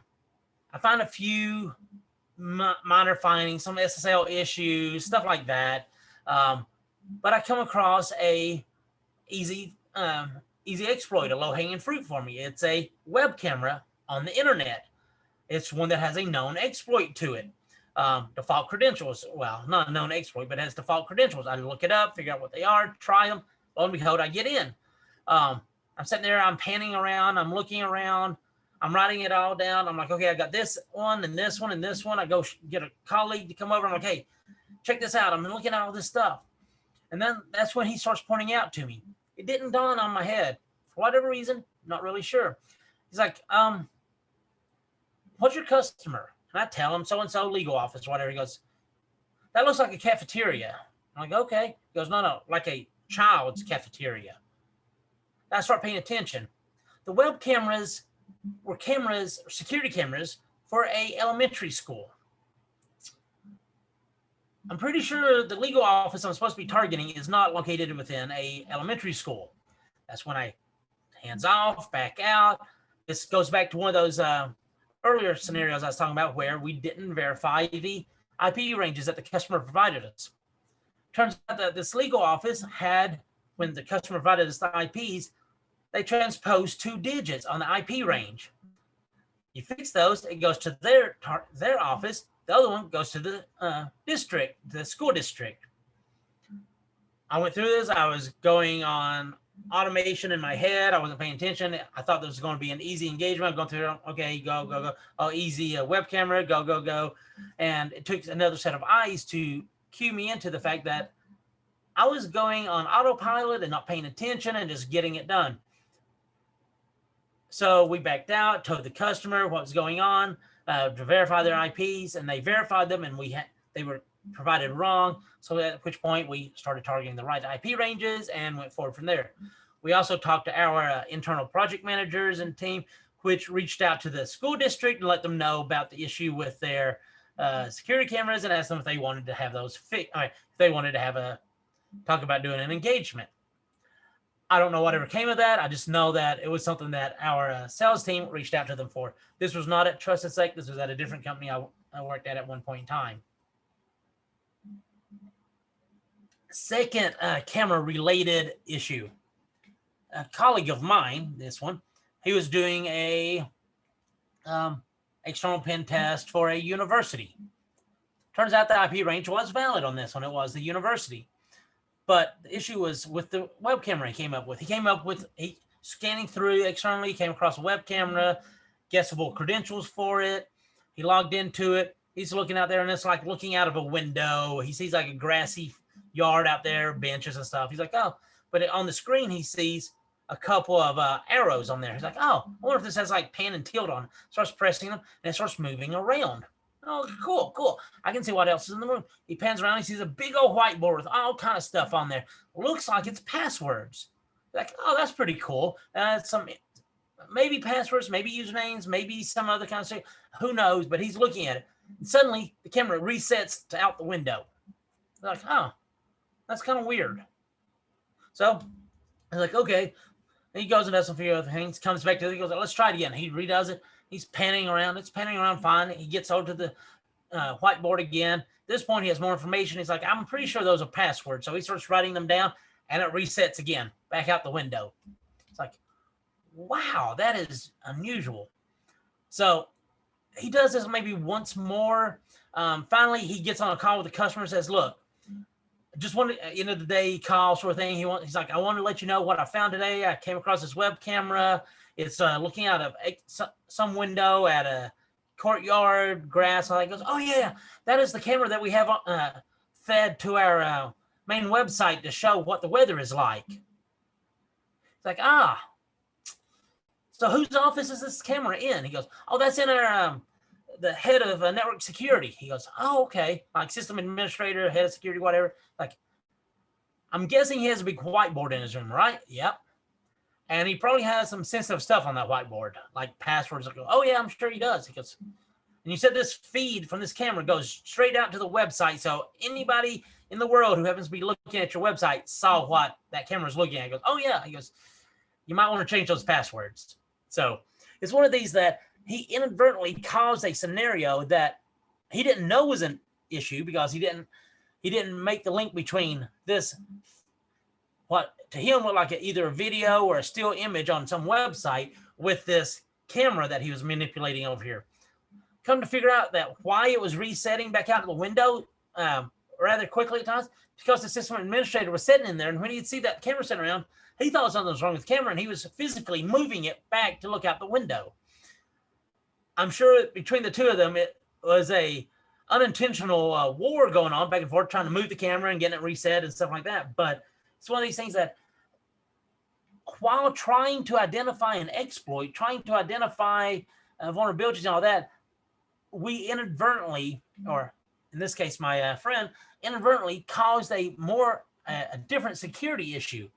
find a few minor findings, some SSL issues, stuff like that. But I come across a easy exploit, a low-hanging fruit for me. It's a web camera on the internet. It's one that has a known exploit to it. Default credentials, well, not a known exploit, but has default credentials. I look it up, figure out what they are, try them. Lo and behold, I get in. I'm sitting there, I'm panning around, I'm looking around, I'm writing it all down. I'm like, okay, I got this one and this one and this one. I go get a colleague to come over. I'm like, hey, check this out. I'm looking at all this stuff. And then that's when he starts pointing out to me. It didn't dawn on my head. For whatever reason, not really sure. He's like, what's your customer? And I tell him so-and-so legal office, whatever. He goes, that looks like a cafeteria. I'm like, okay. He goes, no, like a child's cafeteria. I start paying attention. The web cameras were security cameras for a elementary school. I'm pretty sure the legal office I'm supposed to be targeting is not located within a elementary school. That's when I hands off, back out. This goes back to one of those earlier scenarios I was talking about where we didn't verify the IP ranges that the customer provided us. Turns out that this legal office had, when the customer provided us the IPs, they transposed 2 digits on the IP range. You fix those, it goes to their office. The other one goes to the district, the school district. I went through this. I was going on automation in my head. I wasn't paying attention. I thought this was going to be an easy engagement. I'm going through, okay, go. Oh, easy web camera, go. And it took another set of eyes to cue me into the fact that I was going on autopilot and not paying attention and just getting it done. So we backed out, told the customer what was going on to verify their IPs, and they verified them, and they were provided wrong. So at which point we started targeting the right IP ranges and went forward from there. We also talked to our internal project managers and team, which reached out to the school district and let them know about the issue with their security cameras and asked them if they wanted to have those fixed. If they wanted to have talk about doing an engagement. I don't know whatever came of that. I just know that it was something that our sales team reached out to them for. This was not at Trusted Sec. This was at a different company I worked at one point in time. Second camera-related issue. A colleague of mine, this one, he was doing a external pen test for a university. Turns out the IP range was valid on this one. It was the university. But the issue was with the web camera he came up with. He scanning through externally, came across a web camera, guessable credentials for it. He logged into it. He's looking out there, and it's like looking out of a window. He sees like a grassy yard out there, benches and stuff. He's like, oh, but on the screen, he sees a couple of arrows on there. He's like, oh, I wonder if this has like pan and tilt on it. Starts pressing them, and it starts moving around. Oh, cool. I can see what else is in the room. He pans around. He sees a big old whiteboard with all kind of stuff on there. Looks like it's passwords. Like, oh, that's pretty cool. Some maybe passwords, maybe usernames, maybe some other kind of stuff. Who knows? But he's looking at it. And suddenly, the camera resets to out the window. Like, oh, that's kind of weird. So, he's like, okay. And he goes and does some few other things. Comes back to it. He goes, let's try it again. He redoes it. He's panning around. It's panning around fine. He gets over to the whiteboard again. At this point, he has more information. He's like, I'm pretty sure those are passwords. So he starts writing them down, and it resets again, back out the window. It's like, wow, that is unusual. So he does this maybe once more. Finally, he gets on a call with the customer and says, look, just wanted, end of the day call sort of thing. He's like, I want to let you know what I found today. I came across this web camera. It's looking out of some window at a courtyard, grass. And he goes, oh, yeah, that is the camera that we have fed to our main website to show what the weather is like. It's like, so whose office is this camera in? He goes, oh, that's in our the head of network security. He goes, oh, okay, like system administrator, head of security, whatever. Like, I'm guessing he has a big whiteboard in his room, right? Yep. And he probably has some sensitive stuff on that whiteboard, like passwords. I go, oh, yeah, I'm sure he does. He goes, and you said this feed from this camera goes straight out to the website. So anybody in the world who happens to be looking at your website saw what that camera is looking at. He goes, oh, yeah. He goes, you might want to change those passwords. So it's one of these that he inadvertently caused a scenario that he didn't know was an issue because he didn't make the link between this, what to him looked like either a video or a still image on some website with this camera that he was manipulating over here. Come to figure out that why it was resetting back out of the window rather quickly at times, because the system administrator was sitting in there, and when he'd see that camera sitting around, he thought something was wrong with the camera, and he was physically moving it back to look out the window. I'm sure between the two of them, it was a unintentional war going on back and forth, trying to move the camera and getting it reset and stuff like that. But it's one of these things that while trying to identify an exploit, trying to identify vulnerabilities and all that, we inadvertently, or in this case, my friend inadvertently caused a different security issue,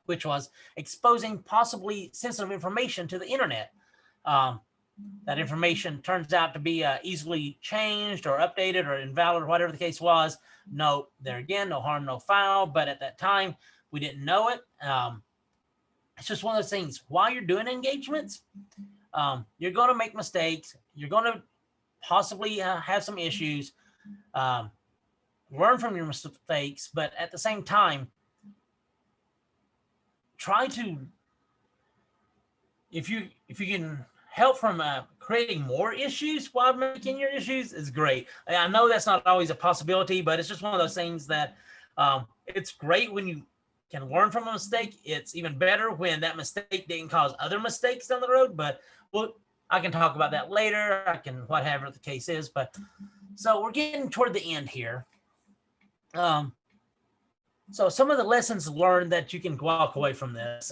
which was exposing possibly sensitive information to the internet. That information turns out to be easily changed or updated or invalid or whatever the case was. No, there again, no harm, no foul. But at that time, we didn't know it. It's just one of those things. While you're doing engagements, you're going to make mistakes. You're going to possibly have some issues. Learn from your mistakes, but at the same time, try to, if you can help from creating more issues while making your issues, is great. I know that's not always a possibility, but it's just one of those things that it's great when you can learn from a mistake. It's even better when that mistake didn't cause other mistakes down the road, but I can talk about that later. I can, whatever the case is. But so we're getting toward the end here. So some of the lessons learned that you can walk away from this.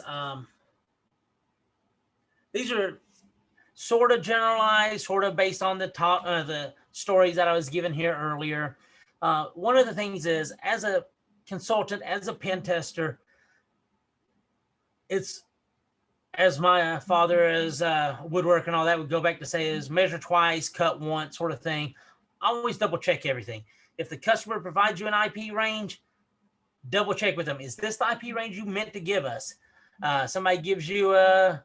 These are sort of generalized, sort of based on the stories that I was given here earlier. One of the things is, as a consultant, as a pen tester, it's, as my father is woodwork and all that would go back to say, is measure twice, cut once sort of thing. Always double check everything. If the customer provides you an IP range, double check with them. Is this the IP range you meant to give us? Somebody gives you an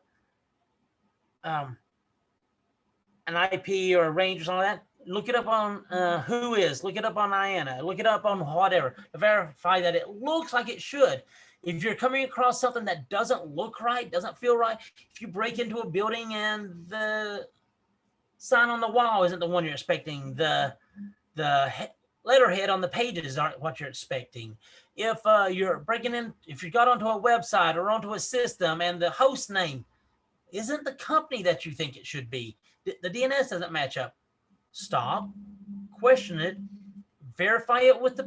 IP or a range or something like that. Look it up on Whois, look it up on IANA, look it up on whatever to verify that it looks like it should. If you're coming across something that doesn't look right, doesn't feel right, if you break into a building and the sign on the wall isn't the one you're expecting, the letterhead on the pages aren't what you're expecting. If you're breaking in, if you got onto a website or onto a system and the host name isn't the company that you think it should be, the DNS doesn't match up, stop, question it, verify it with the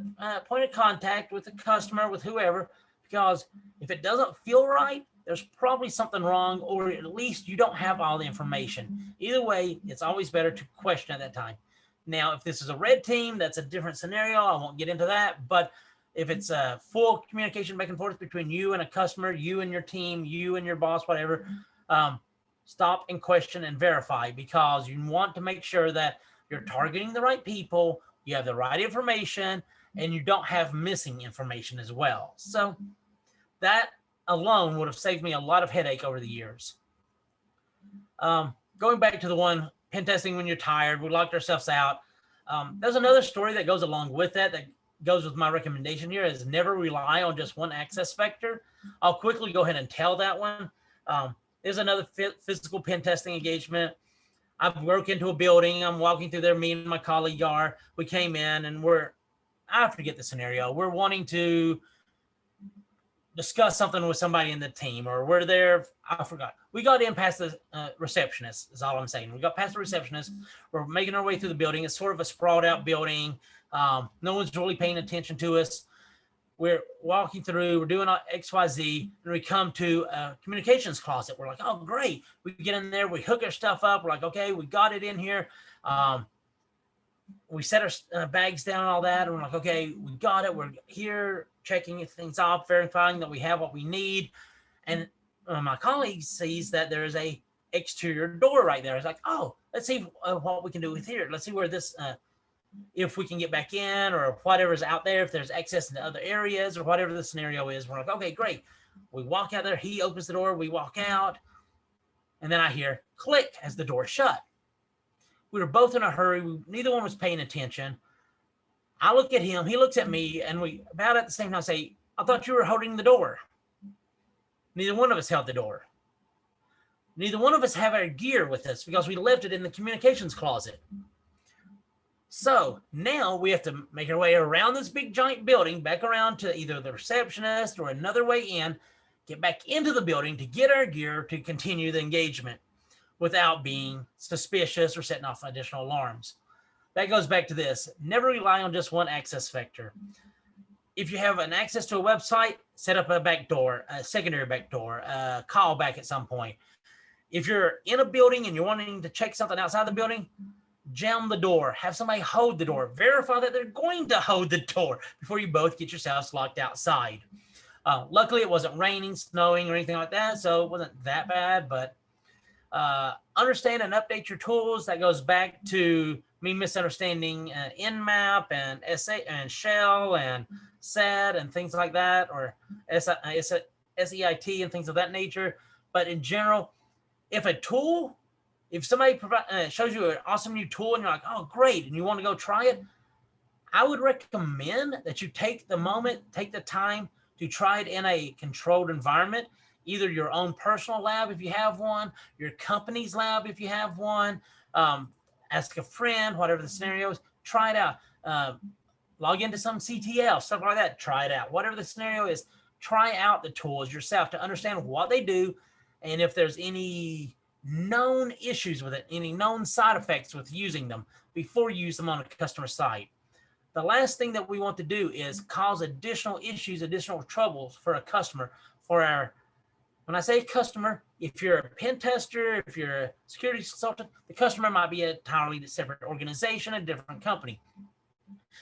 point of contact, with the customer, with whoever, because if it doesn't feel right, there's probably something wrong, or at least you don't have all the information. Either way, it's always better to question at that time. Now, if this is a red team, that's a different scenario. I won't get into that. But if it's a full communication back and forth between you and a customer, you and your team, you and your boss, whatever, stop and question and verify, because you want to make sure that you're targeting the right people, you have the right information, and you don't have missing information as well. So that alone would have saved me a lot of headache over the years. Going back to the one, pen testing when you're tired, we locked ourselves out. There's another story that goes along with that goes with my recommendation here, is never rely on just one access vector. I'll quickly go ahead and tell that one. There's another physical pen testing engagement. I broke into a building. I'm walking through there. Me and my colleague are. We came in and I forget the scenario. We're wanting to discuss something with somebody in the team, or we're there. I forgot. We got in past the receptionist, is all I'm saying. We got past the receptionist. We're making our way through the building. It's sort of a sprawled out building. No one's really paying attention to us. We're walking through, we're doing XYZ, and we come to a communications closet. We're like, oh, great. We get in there, we hook our stuff up. We're like, okay, we got it in here. We set our bags down and all that. And we're like, okay, we got it. We're here checking things off, verifying that we have what we need. And my colleague sees that there is a exterior door right there. It's like, oh, let's see what we can do with here. Let's see where this, if we can get back in, or whatever's out there, if there's access into other areas, or whatever the scenario is. We're like, okay, great. We walk out there. He opens the door. We walk out. And then I hear click as the door shut. We were both in a hurry. Neither one was paying attention. I look at him. He looks at me. And we about at the same time say, I thought you were holding the door. Neither one of us held the door. Neither one of us have our gear with us, because we left it in the communications closet. So now we have to make our way around this big giant building, back around to either the receptionist or another way in, get back into the building to get our gear to continue the engagement without being suspicious or setting off additional alarms. That goes back to this. Never rely on just one access vector. if you have an access to a website, set up a backdoor, a secondary backdoor, call back at some point. If you're in a building and you're wanting to check something outside the building, jam the door, have somebody hold the door, verify that they're going to hold the door before you both get yourselves locked outside. Luckily, it wasn't raining, snowing, or anything like that, so it wasn't that bad, but understand and update your tools. That goes back to me misunderstanding Nmap and SA and Shell and SET and things like that, or SEIT and things of that nature. But in general, if somebody shows you an awesome new tool and you're like, oh, great, and you want to go try it, I would recommend that you take the time to try it in a controlled environment, either your own personal lab if you have one, your company's lab if you have one, ask a friend, whatever the scenario is, try it out. Log into some CTL, stuff like that, try it out. Whatever the scenario is, try out the tools yourself to understand what they do and if there's any known issues with it, any known side effects with using them before you use them on a customer site. The last thing that we want to do is cause additional issues, additional troubles for a customer. When I say customer, if you're a pen tester, if you're a security consultant, the customer might be an entirely separate organization, a different company.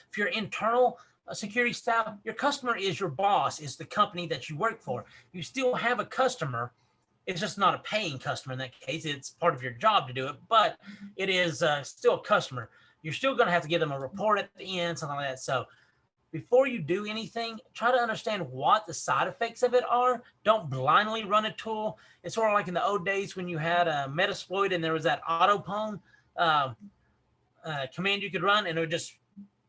If you're internal security staff, your customer is your boss, is the company that you work for. You still have a customer. It's just not a paying customer in that case. It's part of your job to do it, but it is still a customer. You're still going to have to give them a report at the end, something like that. So before you do anything, try to understand what the side effects of it are. Don't blindly run a tool. It's sort of like in the old days when you had a Metasploit and there was that autopwn command you could run and it would just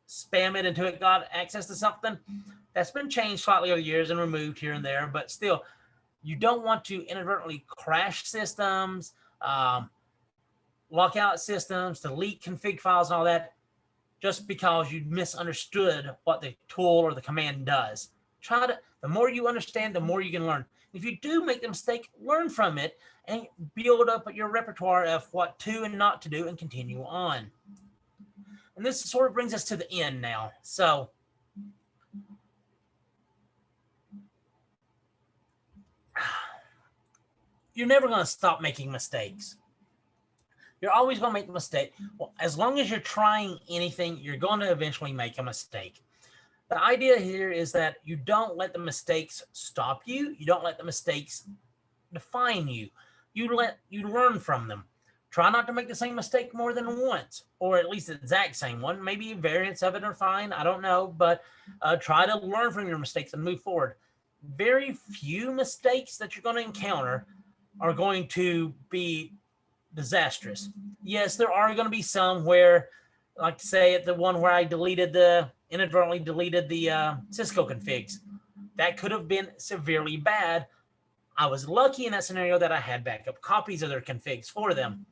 spam it until it got access to something. That's been changed slightly over the years and removed here and there, but still, you don't want to inadvertently crash systems, lock out systems, delete config files and all that, just because you misunderstood what the tool or the command does. The more you understand, the more you can learn. If you do make the mistake, learn from it and build up your repertoire of what to and not to do and continue on. And this sort of brings us to the end now. So you're never going to stop making mistakes. You're always going to make a mistake. Well, as long as you're trying anything, you're going to eventually make a mistake. The idea here is that you don't let the mistakes stop you. You don't let the mistakes define you. You learn from them. Try not to make the same mistake more than once, or at least the exact same one. Maybe variants of it are fine. I don't know, but try to learn from your mistakes and move forward. Very few mistakes that you're going to encounter are going to be disastrous. Yes, there are going to be some where, like say the one where I inadvertently deleted the Cisco configs. That could have been severely bad. I was lucky in that scenario that I had backup copies of their configs for them.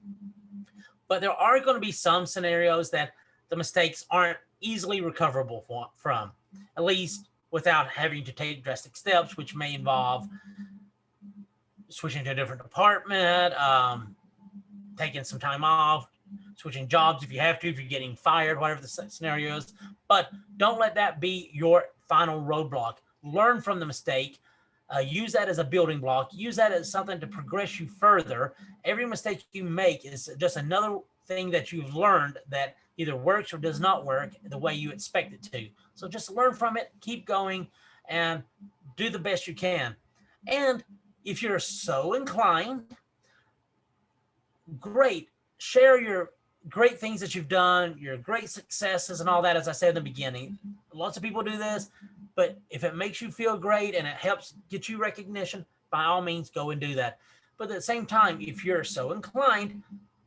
But there are going to be some scenarios that the mistakes aren't easily recoverable from, at least without having to take drastic steps, which may involve switching to a different department, taking some time off, switching jobs if you have to, if you're getting fired, whatever the scenario is. But don't let that be your final roadblock. Learn from the mistake. Use that as a building block. Use that as something to progress you further. Every mistake you make is just another thing that you've learned that either works or does not work the way you expect it to. So just learn from it, keep going, and do the best you can. And if you're so inclined, great. Share your great things that you've done, your great successes and all that, as I said in the beginning. Lots of people do this, but if it makes you feel great and it helps get you recognition, by all means, go and do that. But at the same time, if you're so inclined,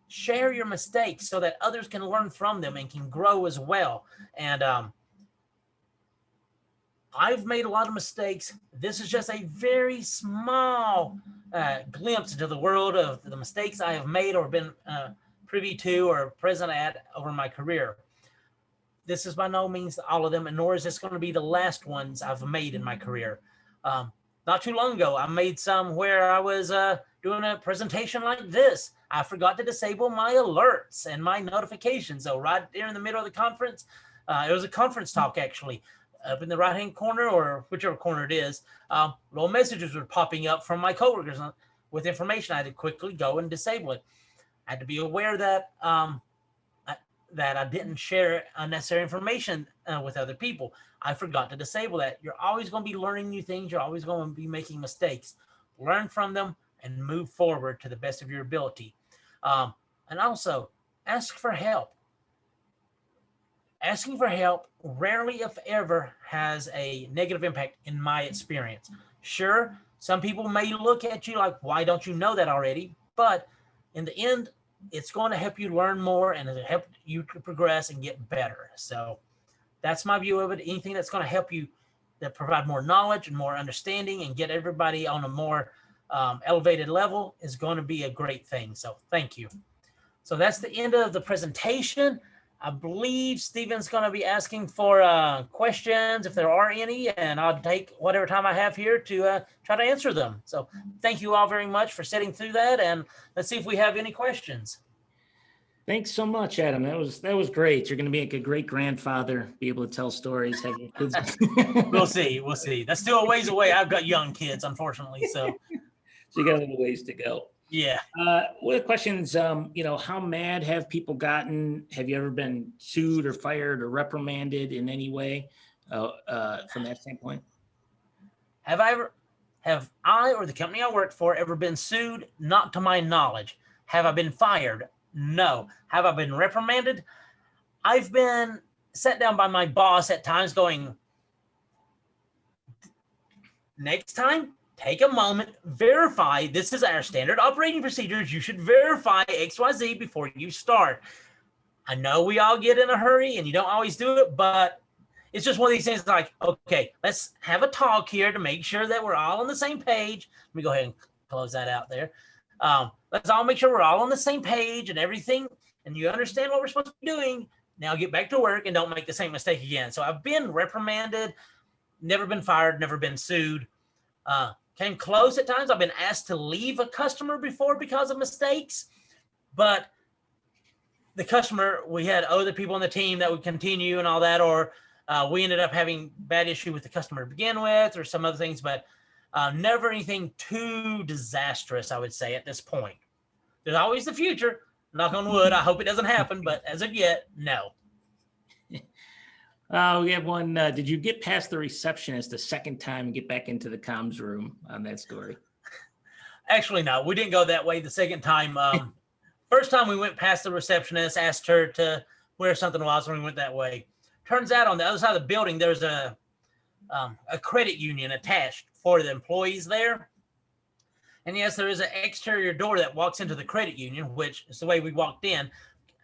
share your mistakes so that others can learn from them and can grow as well. And I've made a lot of mistakes. This is just a very small glimpse into the world of the mistakes I have made or been privy to or present at over my career. This is by no means all of them, and nor is this going to be the last ones I've made in my career. Not too long ago, I made some where I was doing a presentation like this. I forgot to disable my alerts and my notifications. So right there in the middle of the conference, it was a conference talk actually. up in the right-hand corner or whichever corner it is, little messages were popping up from my coworkers with information. I had to quickly go and disable it. I had to be aware that that I didn't share unnecessary information with other people. I forgot to disable that. You're always going to be learning new things. You're always going to be making mistakes. Learn from them and move forward to the best of your ability. And also, ask for help. Asking for help rarely, if ever, has a negative impact in my experience. Sure, some people may look at you like, why don't you know that already? But in the end, it's going to help you learn more and it'll help you to progress and get better. So that's my view of it. Anything that's going to help you that provide more knowledge and more understanding and get everybody on a more elevated level is going to be a great thing. So thank you. So that's the end of the presentation. I believe Stephen's going to be asking for questions if there are any, and I'll take whatever time I have here to try to answer them. So thank you all very much for sitting through that, and let's see if we have any questions. Thanks so much, Adam. That was great. You're going to be like a great grandfather, be able to tell stories, have your kids. We'll see. We'll see. That's still a ways away. I've got young kids, unfortunately. So you got a little ways to go. Yeah. What are questions? How mad have people gotten? Have you ever been sued or fired or reprimanded in any way from that standpoint? Have I or the company I worked for ever been sued? Not to my knowledge. Have I been fired? No. Have I been reprimanded? I've been sat down by my boss at times going, next time, take a moment, verify. This is our standard operating procedures. You should verify XYZ before you start. I know we all get in a hurry and you don't always do it, but it's just one of these things like, okay, let's have a talk here to make sure that we're all on the same page. Let me go ahead and close that out there. Let's all make sure we're all on the same page and everything, and you understand what we're supposed to be doing. Now get back to work and don't make the same mistake again. So I've been reprimanded, never been fired, never been sued. Came close at times. I've been asked to leave a customer before because of mistakes, but the customer, we had other people on the team that would continue and all that, or we ended up having bad issue with the customer to begin with or some other things, but never anything too disastrous, I would say, at this point. There's always the future. Knock on wood. I hope it doesn't happen, but as of yet, no. We have one. Did you get past the receptionist the second time and get back into the comms room on that story? Actually, no, we didn't go that way the second time. First time we went past the receptionist, asked her to where something was when we went that way. Turns out on the other side of the building, there's a credit union attached for the employees there. And yes, there is an exterior door that walks into the credit union, which is the way we walked in.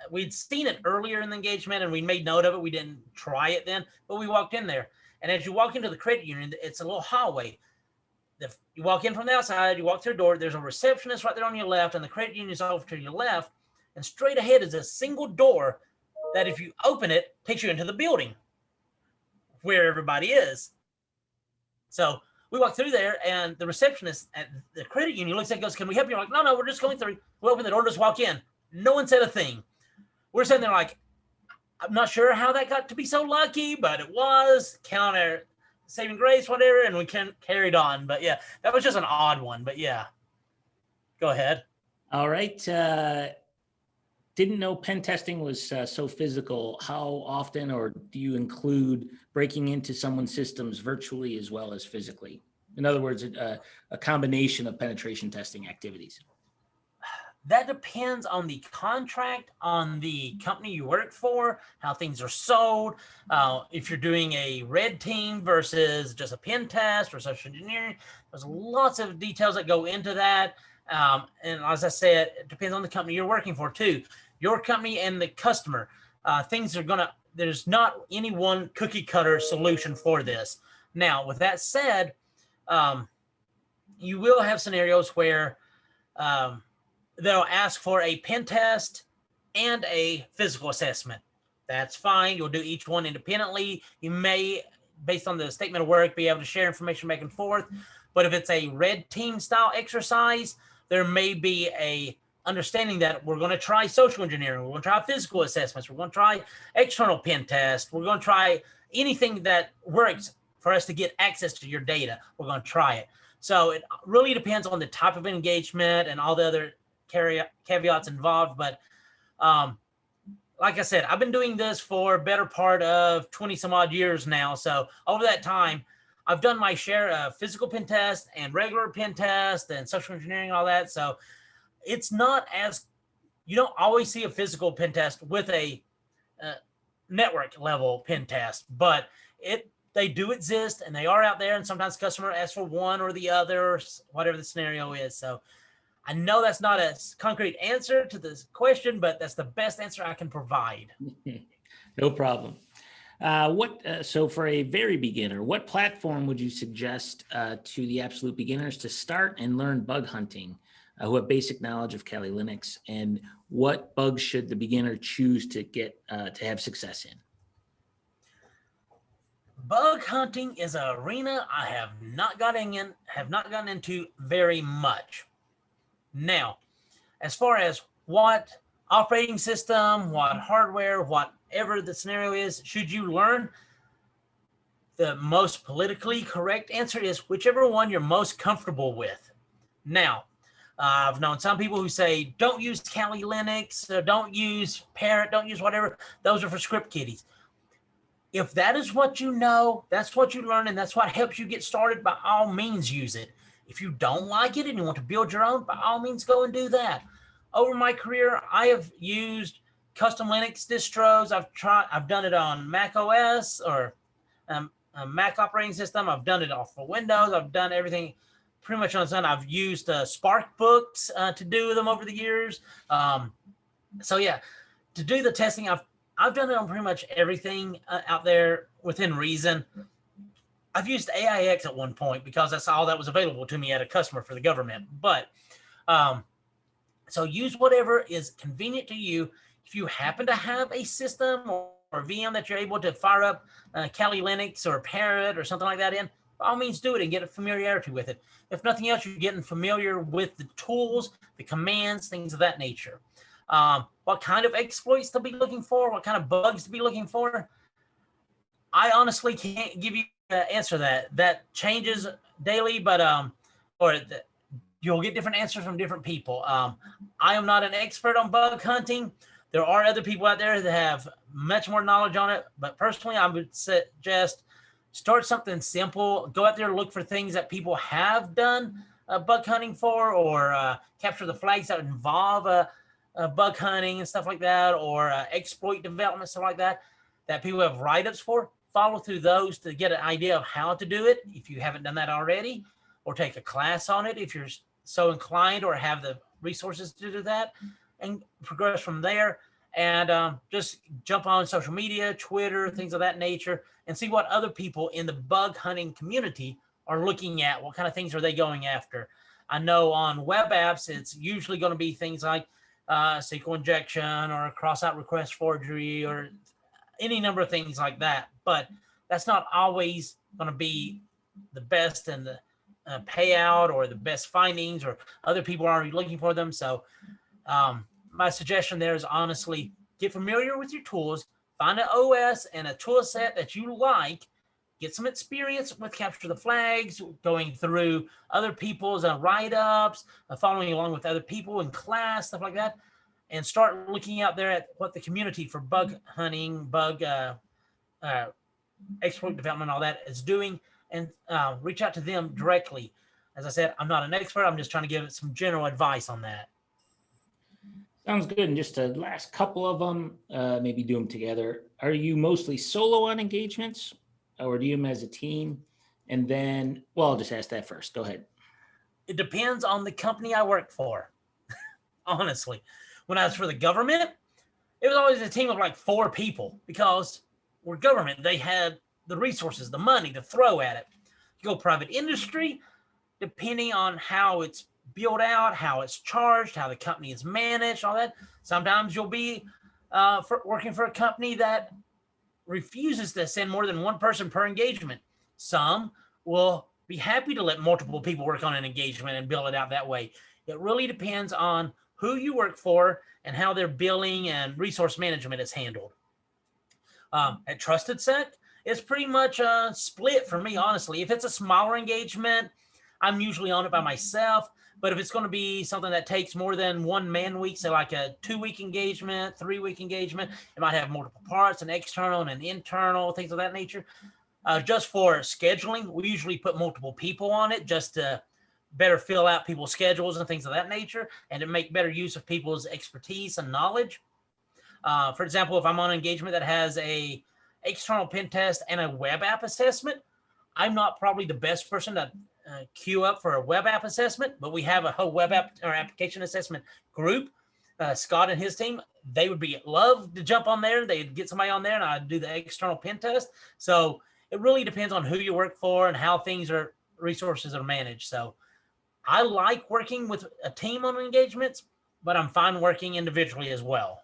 We'd seen it earlier in the engagement and we made note of it. We didn't try it then, but we walked in there. And as you walk into the credit union, it's a little hallway. You walk in from the outside, you walk through the door, there's a receptionist right there on your left, and the credit union is over to your left. And straight ahead is a single door that if you open it, takes you into the building where everybody is. So we walk through there and the receptionist at the credit union looks at it, goes, "Can we help you?" We're like, no, we're just going through. We open the door, just walk in. No one said a thing. We're sitting there like, I'm not sure how that got to be so lucky, but it was. Count our saving grace, whatever, and we carried on. But yeah, that was just an odd one. But yeah, go ahead. All right. Didn't know pen testing was so physical. How often, or do you include breaking into someone's systems virtually as well as physically? In other words, a combination of penetration testing activities. That depends on the contract, on the company you work for, how things are sold. If you're doing a red team versus just a pen test or social engineering, there's lots of details that go into that. And as I said, it depends on the company you're working for too. Your company and the customer, there's not any one cookie cutter solution for this. Now, with that said, you will have scenarios where they'll ask for a pen test and a physical assessment. That's fine. You'll do each one independently. You may, based on the statement of work, be able to share information back and forth. But if it's a red team style exercise, there may be a understanding that we're going to try social engineering, we're going to try physical assessments, we're going to try external pen tests, we're going to try anything that works for us to get access to your data, we're going to try it. So it really depends on the type of engagement and all the other caveats involved. But like I said, I've been doing this for a better part of 20 some odd years now. So over that time, I've done my share of physical pen test and regular pen test and social engineering and all that. So it's not as, you don't always see a physical pen test with a network level pen test, but they do exist and they are out there. And sometimes customer asks for one or the other, or whatever the scenario is. So I know that's not a concrete answer to this question, but that's the best answer I can provide. No problem. So for a very beginner, what platform would you suggest to the absolute beginners to start and learn bug hunting, who have basic knowledge of Kali Linux, and what bugs should the beginner choose to get to have success in? Bug hunting is an arena I have not gotten into very much. Now, as far as what operating system, what hardware, whatever the scenario is, should you learn, the most politically correct answer is whichever one you're most comfortable with. Now, I've known some people who say, don't use Kali Linux, don't use Parrot, don't use whatever. Those are for script kiddies. If that is what you know, that's what you learn, and that's what helps you get started, by all means use it. If you don't like it and you want to build your own, by all means go and do that. Over my career, I have used custom Linux distros. I've done it on Mac OS or a Mac operating system. I've done it off of Windows. I've done everything pretty much on its own. I've used Spark books to do them over the years. So yeah, to do the testing, I've done it on pretty much everything out there within reason. I've used AIX at one point because that's all that was available to me at a customer for the government. But so use whatever is convenient to you. If you happen to have a system or VM that you're able to fire up Kali Linux or Parrot or something like that in, by all means do it and get a familiarity with it. If nothing else, you're getting familiar with the tools, the commands, things of that nature. What kind of exploits to be looking for, what kind of bugs to be looking for, I honestly can't give you an answer that. That changes daily, but you'll get different answers from different people. I am not an expert on bug hunting. There are other people out there that have much more knowledge on it, but personally, I would suggest start something simple. Go out there and look for things that people have done bug hunting for, or capture the flags that involve bug hunting and stuff like that, or exploit development, stuff like that, that people have write-ups for. Follow through those to get an idea of how to do it if you haven't done that already, or take a class on it if you're so inclined or have the resources to do that, and progress from there. And just jump on social media, Twitter, things of that nature, and see what other people in the bug hunting community are looking at. What kind of things are they going after? I know on web apps, it's usually going to be things like SQL injection or cross-out request forgery or any number of things like that. But that's not always going to be the best and the payout or the best findings, or other people are already looking for them. So my suggestion there is honestly get familiar with your tools, find an OS and a tool set that you like, get some experience with capture the flags, going through other people's write-ups, following along with other people in class, stuff like that, and start looking out there at what the community for bug hunting, bug exploit development, all that is doing, and reach out to them directly. As I said, I'm not an expert. I'm just trying to give some general advice on that. Sounds good. And just a last couple of them, maybe do them together. Are you mostly solo on engagements, or do you them as a team? And then, well, I'll just ask that first. Go ahead. It depends on the company I work for. Honestly, when I was for the government, it was always a team of like 4 people, because we're government. They had the resources, the money to throw at it. You go private industry, depending on how it's built out, how it's charged, how the company is managed, all that. Sometimes you'll be working for a company that refuses to send more than one person per engagement. Some will be happy to let multiple people work on an engagement and build it out that way. It really depends on who you work for and how their billing and resource management is handled. At Trusted Sec, it's pretty much split for me, honestly. If it's a smaller engagement, I'm usually on it by myself. But if it's going to be something that takes more than 1 man week, say like a 2-week engagement, 3-week engagement, it might have multiple parts, an external and an internal, things of that nature. Just for scheduling, we usually put multiple people on it just to better fill out people's schedules and things of that nature, and to make better use of people's expertise and knowledge. For example, if I'm on an engagement that has a external pen test and a web app assessment, I'm not probably the best person to queue up for a web app assessment, but we have a whole web app or application assessment group. Scott and his team, they would love to jump on there. They'd get somebody on there and I'd do the external pen test. So it really depends on who you work for and how resources are managed. So I like working with a team on engagements, but I'm fine working individually as well.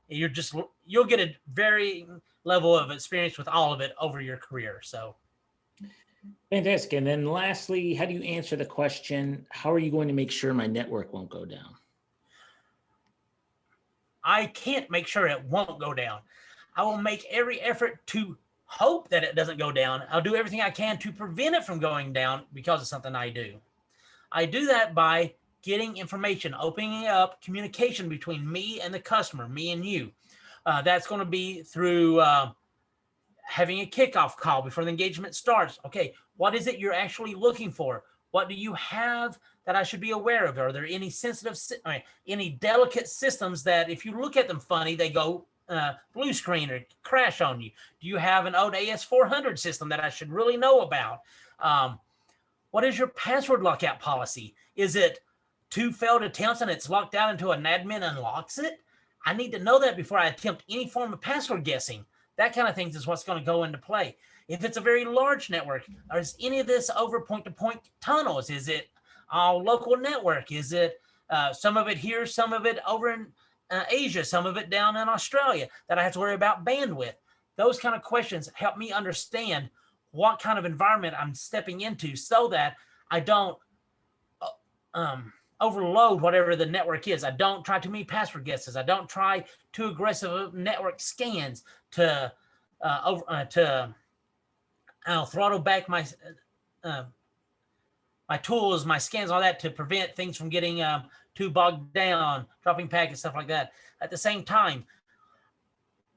You'll get a very level of experience with all of it over your career. So fantastic. And then lastly, how do you answer the question, how are you going to make sure my network won't go down? I can't make sure it won't go down. I will make every effort to hope that it doesn't go down. I'll do everything I can to prevent it from going down because of something I do. I do that by getting information, opening up communication between me and the customer, me and you. That's going to be through having a kickoff call before the engagement starts. Okay, what is it you're actually looking for? What do you have that I should be aware of? Are there any any delicate systems that if you look at them funny, they go blue screen or crash on you? Do you have an old AS400 system that I should really know about? What is your password lockout policy? Is it 2 failed attempts and it's locked out until an admin unlocks it? I need to know that before I attempt any form of password guessing. That kind of things is what's going to go into play. If it's a very large network, is any of this over point-to-point tunnels? Is it all local network? Is it some of it here, some of it over in Asia, some of it down in Australia that I have to worry about bandwidth? Those kind of questions help me understand what kind of environment I'm stepping into so that I don't overload whatever the network is. I don't try too many password guesses. I don't try too aggressive network scans to throttle back my tools, my scans, all that to prevent things from getting too bogged down, dropping packets, stuff like that. At the same time,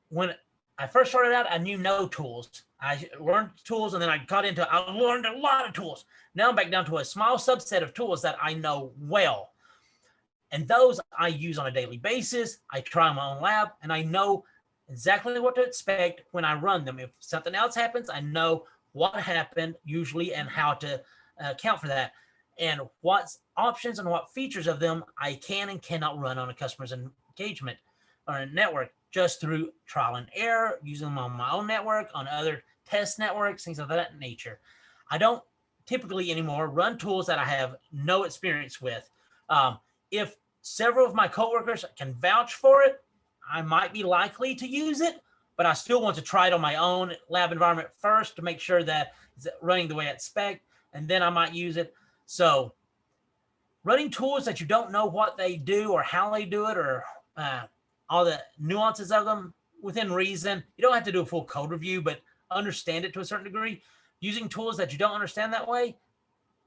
when I first started out, I knew no tools. I learned tools and then I learned a lot of tools. Now I'm back down to a small subset of tools that I know well. And those I use on a daily basis. I try my own lab and I know exactly what to expect when I run them. If something else happens, I know what happened usually and how to account for that. And what options and what features of them I can and cannot run on a customer's engagement or a network just through trial and error, using them on my own network, on other test networks, things of that nature. I don't typically anymore run tools that I have no experience with. If several of my coworkers can vouch for it, I might be likely to use it, but I still want to try it on my own lab environment first to make sure that it's running the way I expect, and then I might use it. So running tools that you don't know what they do or how they do it or all the nuances of them within reason. You don't have to do a full code review, but understand it to a certain degree. Using tools that you don't understand that way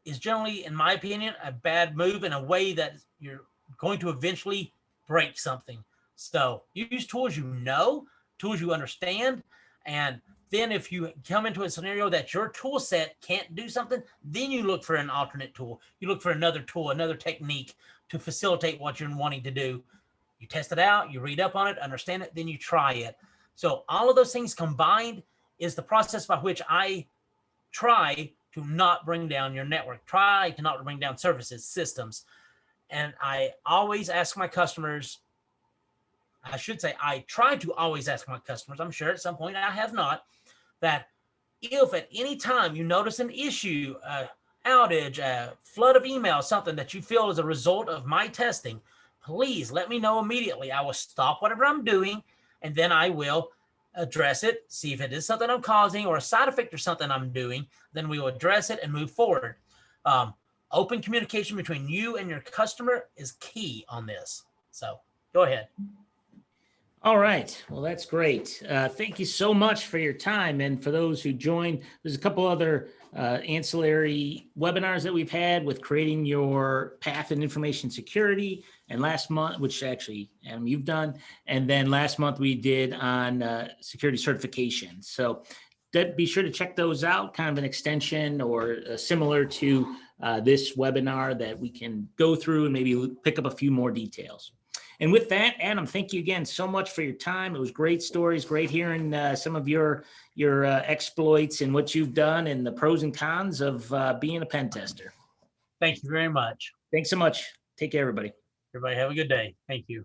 is generally, in my opinion, a bad move in a way that you're going to eventually break something. So use tools you know, tools you understand, and then if you come into a scenario that your tool set can't do something, then you look for an alternate tool. You look for another tool, another technique to facilitate what you're wanting to do. You test it out, you read up on it, understand it, then you try it. So all of those things combined is the process by which I try to not bring down your network, try to not bring down services, systems. And I always ask my customers, I should say, I try to always ask my customers, I'm sure at some point I have not, that if at any time you notice an issue, outage, a flood of emails, something that you feel is a result of my testing, please let me know immediately. I will stop whatever I'm doing, and then I will address it, see if it is something I'm causing or a side effect or something I'm doing, then we will address it and move forward. Open communication between you and your customer is key on this. So go ahead. All right. Well, that's great. Thank you so much for your time. And for those who joined, there's a couple other ancillary webinars that we've had with creating your path in information security. And last month, which actually, Adam, you've done. And then last month we did on security certification. So be sure to check those out, kind of an extension or similar to this webinar that we can go through and maybe pick up a few more details. And with that, Adam, thank you again so much for your time. It was great stories, great hearing some of your exploits and what you've done and the pros and cons of being a pen tester. Thank you very much. Thanks so much. Take care, everybody. Everybody have a good day. Thank you.